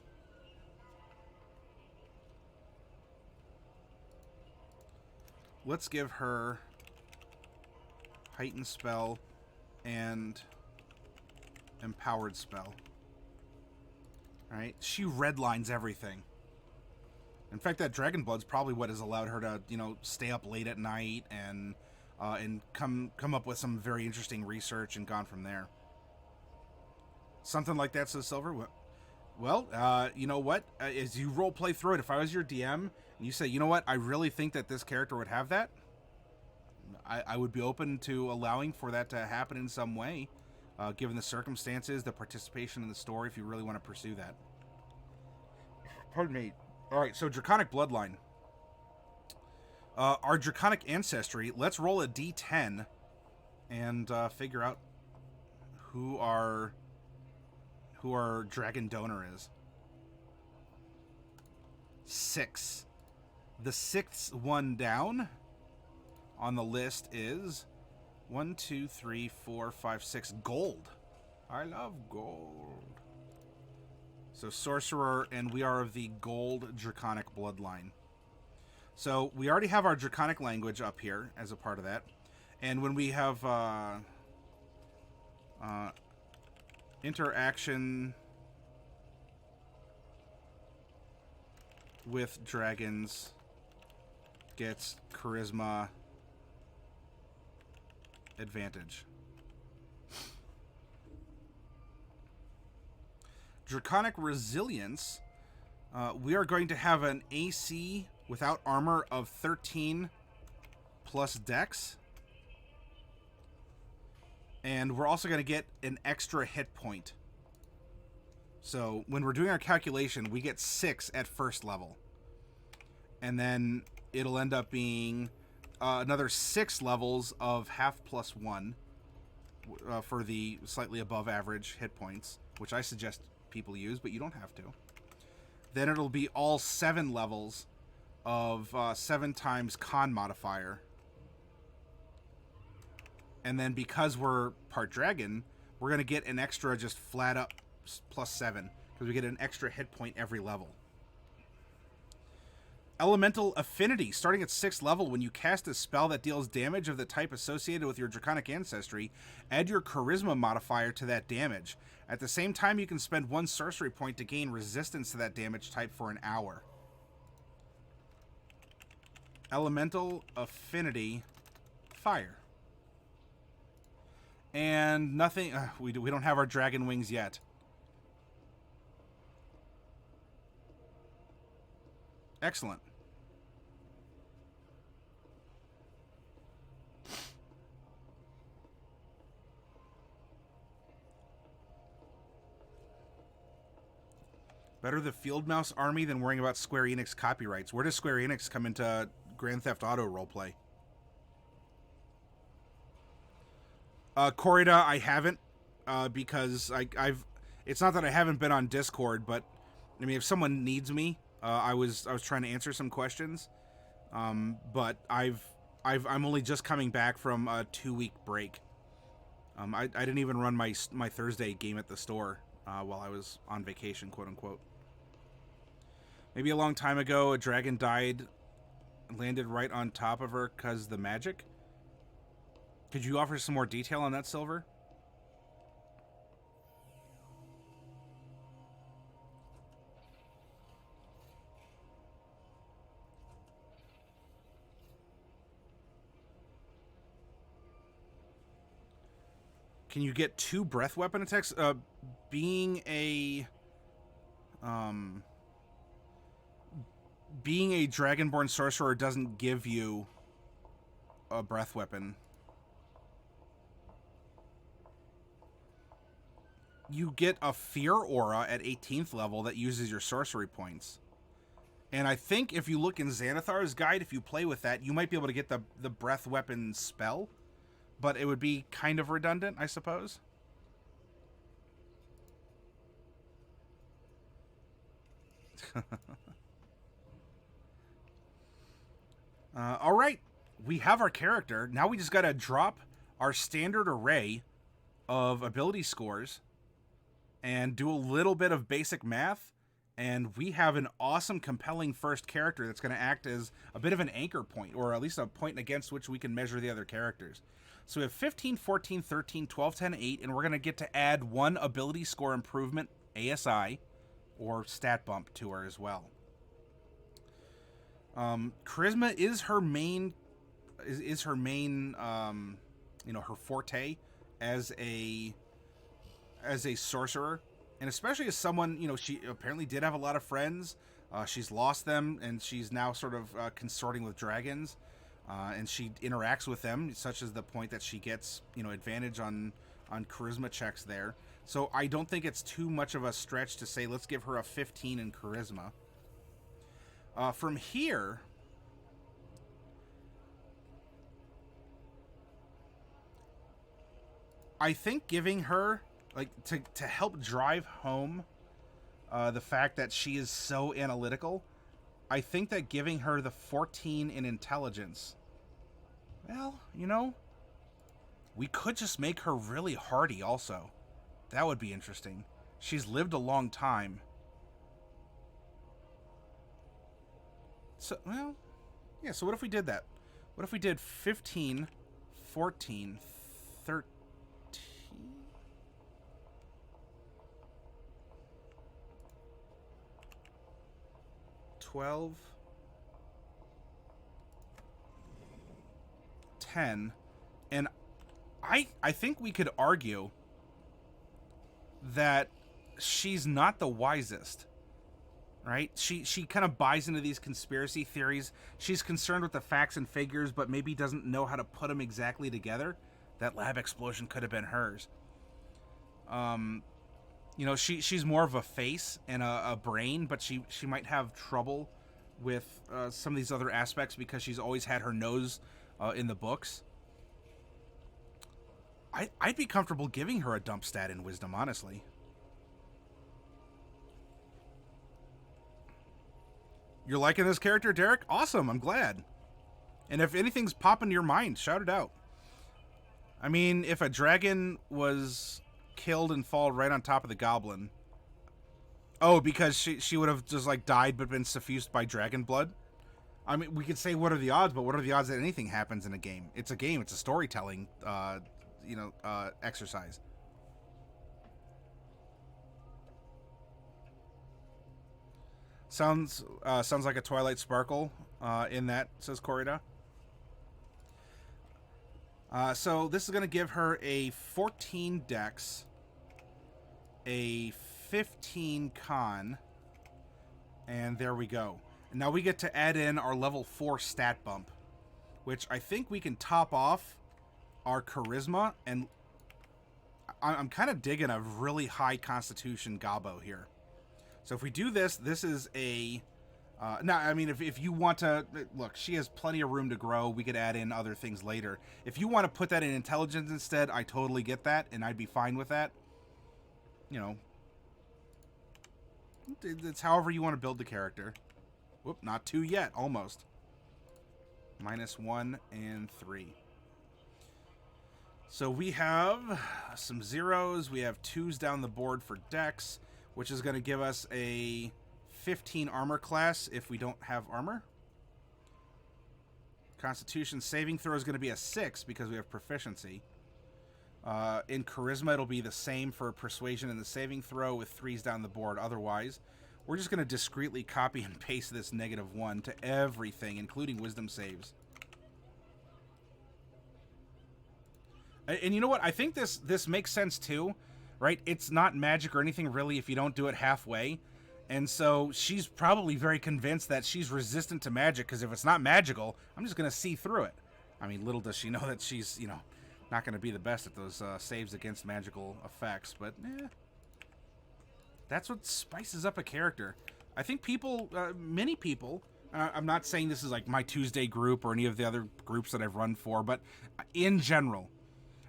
Let's give her heightened spell and empowered spell. All right, she redlines everything. In fact, that Dragon Blood's probably what has allowed her to, you know, stay up late at night and come up with some very interesting research and gone from there. Something like that, says Silver. Well, you know what? As you role play through it, if I was your DM and you say, you know what, I really think that this character would have that, I would be open to allowing for that to happen in some way, given the circumstances, the participation in the story, if you really want to pursue that. Pardon me. All right, so Draconic Bloodline. Our Draconic ancestry, let's roll a d10 and figure out who our dragon donor is. 6. The 6th one down on the list is 1, 2, 3, 4, 5, 6. Gold. I love gold. So Sorcerer, and we are of the gold Draconic Bloodline. So we already have our Draconic language up here as a part of that. And when we have interaction with dragons gets charisma advantage. Draconic Resilience. We are going to have an AC without armor of 13 plus Dex. And we're also going to get an extra hit point. So when we're doing our calculation, we get 6 at first level. And then it'll end up being another 6 levels of half plus 1 for the slightly above average hit points, which I suggest people use, but you don't have to. Then it'll be all 7 levels of 7 times con modifier. And then because we're part dragon, we're going to get an extra just flat up plus 7, because we get an extra hit point every level. Elemental Affinity. Starting at 6th level, when you cast a spell that deals damage of the type associated with your draconic ancestry, add your charisma modifier to that damage. At the same time, you can spend 1 sorcery point to gain resistance to that damage type for an hour. Elemental Affinity Fire. And nothing... we don't have our dragon wings yet. Excellent. Better the Field Mouse army than worrying about Square Enix copyrights. Where does Square Enix come into Grand Theft Auto roleplay? Corrida, I haven't, because I've. It's not that I haven't been on Discord, but I mean, if someone needs me, I was trying to answer some questions, but I'm only just coming back from a 2-week break. I didn't even run my Thursday game at the store while I was on vacation, quote unquote. Maybe a long time ago, a dragon died, landed right on top of her because the magic. Could you offer some more detail on that, Silver? Can you get 2 breath weapon attacks? Being a dragonborn sorcerer doesn't give you a breath weapon. You get a fear aura at 18th level that uses your sorcery points. And I think if you look in Xanathar's guide, if you play with that, you might be able to get the breath weapon spell. But it would be kind of redundant, I suppose. All right. We have our character. Now we just got to drop our standard array of ability scores and do a little bit of basic math, and we have an awesome, compelling first character that's going to act as a bit of an anchor point, or at least a point against which we can measure the other characters. So we have 15, 14, 13, 12, 10, 8, and we're going to get to add 1 ability score improvement, ASI, or stat bump to her as well. Charisma is her main, her forte as a sorcerer, and especially as someone, she apparently did have a lot of friends. She's lost them, and she's now sort of consorting with dragons, and she interacts with them, such as the point that she gets, advantage on charisma checks there. So I don't think it's too much of a stretch to say let's give her a 15 in charisma. From here, I think giving her, to help drive home the fact that she is so analytical, I think that giving her the 14 in intelligence, well, we could just make her really hardy also. That would be interesting. She's lived a long time. So, well, yeah, so what if we did that? What if we did 15, 14, 13? 12, 10, and I think we could argue that she's not the wisest, right? She kind of buys into these conspiracy theories. She's concerned with the facts and figures, but maybe doesn't know how to put them exactly together. That lab explosion could have been hers. You know, she's more of a face and a brain, but she might have trouble with some of these other aspects because she's always had her nose in the books. I'd be comfortable giving her a dump stat in wisdom, honestly. You're liking this character, Derek? Awesome, I'm glad. And if anything's popping to your mind, shout it out. I mean, if a dragon was killed and fall right on top of the goblin... Oh, because she would have just, like, died but been suffused by dragon blood? I mean, we could say what are the odds, but what are the odds that anything happens in a game? It's a game, it's a storytelling, exercise. Sounds like a Twilight Sparkle in that, says Corrida. So this is going to give her a 14 dex, a 15 con, and there we go. And now we get to add in our level 4 stat bump, which I think we can top off our charisma, and I'm kind of digging a really high constitution gobbo here. So if we do this, this is a... now, I mean, if you want to... Look, she has plenty of room to grow. We could add in other things later. If you want to put that in intelligence instead, I totally get that, and I'd be fine with that. You know, it's however you want to build the character. Whoop, not 2 yet. Almost. -1 and 3. So we have some 0s. We have 2s down the board for dex, which is going to give us a 15 armor class if we don't have armor. Constitution saving throw is going to be a 6 because we have proficiency. In charisma, it'll be the same for persuasion and the saving throw with 3s down the board. Otherwise, we're just going to discreetly copy and paste this -1 to everything, including wisdom saves. And you know what? I think this makes sense too, right? It's not magic or anything really if you don't do it halfway. And so she's probably very convinced that she's resistant to magic because if it's not magical, I'm just going to see through it. I mean, little does she know that she's, you know, not going to be the best at those saves against magical effects. But, that's what spices up a character. I think people, many people, I'm not saying this is like my Tuesday group or any of the other groups that I've run for, but in general,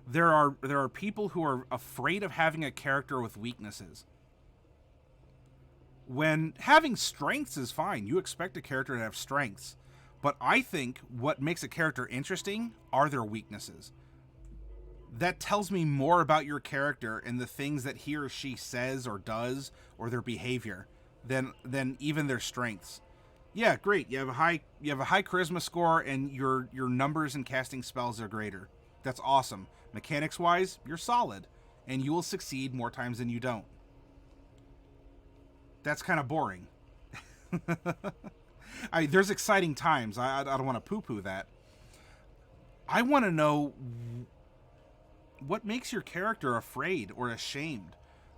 there are people who are afraid of having a character with weaknesses. When having strengths is fine. You expect a character to have strengths. But I think what makes a character interesting are their weaknesses. That tells me more about your character and the things that he or she says or does or their behavior than even their strengths. Yeah, great. You have a high charisma score and your numbers and casting spells are greater. That's awesome. Mechanics-wise, you're solid, and you will succeed more times than you don't. That's kind of boring. There's exciting times. I don't want to poo-poo that. I want to know what makes your character afraid or ashamed,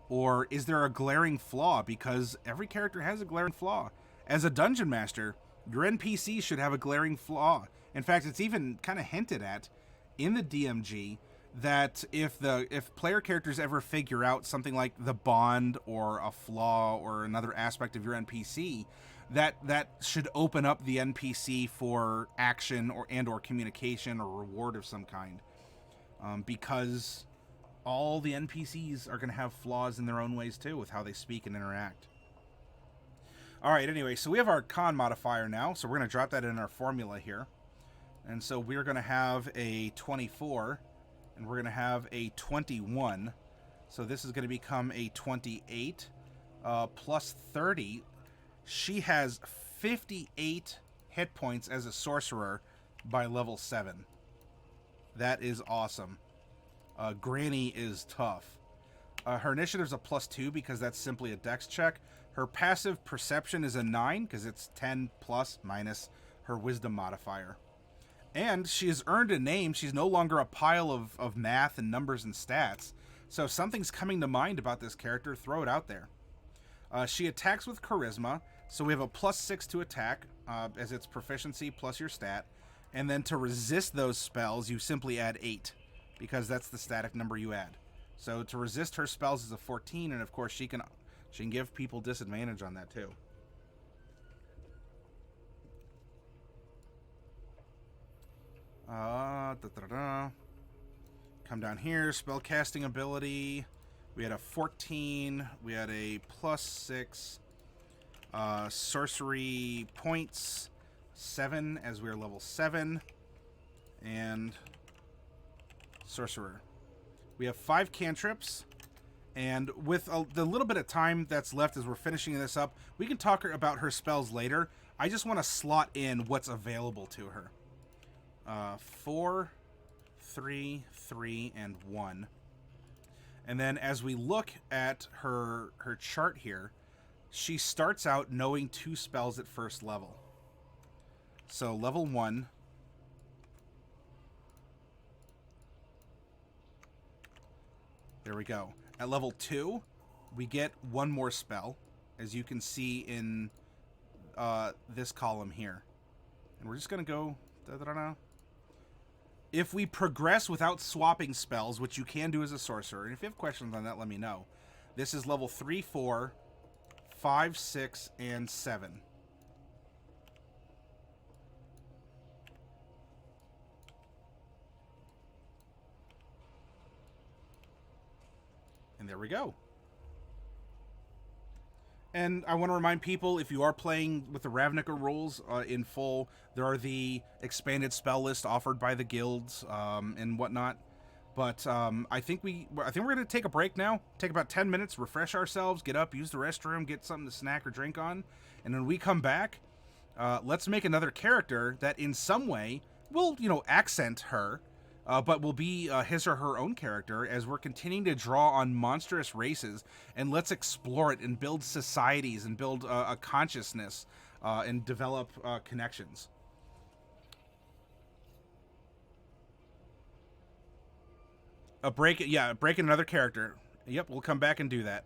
or is there a glaring flaw? Because every character has a glaring flaw. As a dungeon master, your NPC should have a glaring flaw. In fact, it's even kind of hinted at in the DMG that if player characters ever figure out something like the bond or a flaw or another aspect of your NPC, that should open up the NPC for action or communication or reward of some kind, because all the NPCs are going to have flaws in their own ways too with how they speak and interact. All right, anyway, so we have our con modifier now, so we're going to drop that in our formula here. And so we're going to have a 24, and we're going to have a 21. So this is going to become a 28 plus 30. She has 58 hit points as a sorcerer by level 7. That is awesome. Granny is tough. Her initiative's a +2 because that's simply a dex check, Her passive perception is a 9 because it's 10 plus minus her wisdom modifier. And she has earned a name. She's no longer a pile of math and numbers and stats. So if something's coming to mind about this character, throw it out there. She attacks with charisma. So we have a +6 to attack as its proficiency plus your stat. And then to resist those spells, you simply add 8 because that's the static number you add. So to resist her spells is a 14, and of course she can give people disadvantage on that too. Come down here, spell casting ability. We had a 14. We had a +6. Sorcery points 7 as we are level 7. And Sorcerer. We have 5 cantrips. And with the little bit of time that's left as we're finishing this up, we can talk about her spells later. I just want to slot in what's available to her. 4, 3, 3, and 1. And then as we look at her chart here, she starts out knowing 2 spells at first level. So level 1. There we go. At level 2, we get 1 more spell, as you can see in this column here. And we're just going to go... If we progress without swapping spells, which you can do as a sorcerer, and if you have questions on that, let me know. This is level 3, 4, 5, 6, and 7. And there we go. And I want to remind people, if you are playing with the Ravnica rules in full, there are the expanded spell list offered by the guilds and whatnot. But I think we're going to take a break now. Take about 10 minutes, refresh ourselves, get up, use the restroom, get something to snack or drink on. And when we come back, let's make another character that in some way will, accent her. But will be his or her own character as we're continuing to draw on monstrous races, and let's explore it and build societies and build a consciousness and develop connections. Break another character. Yep, we'll come back and do that.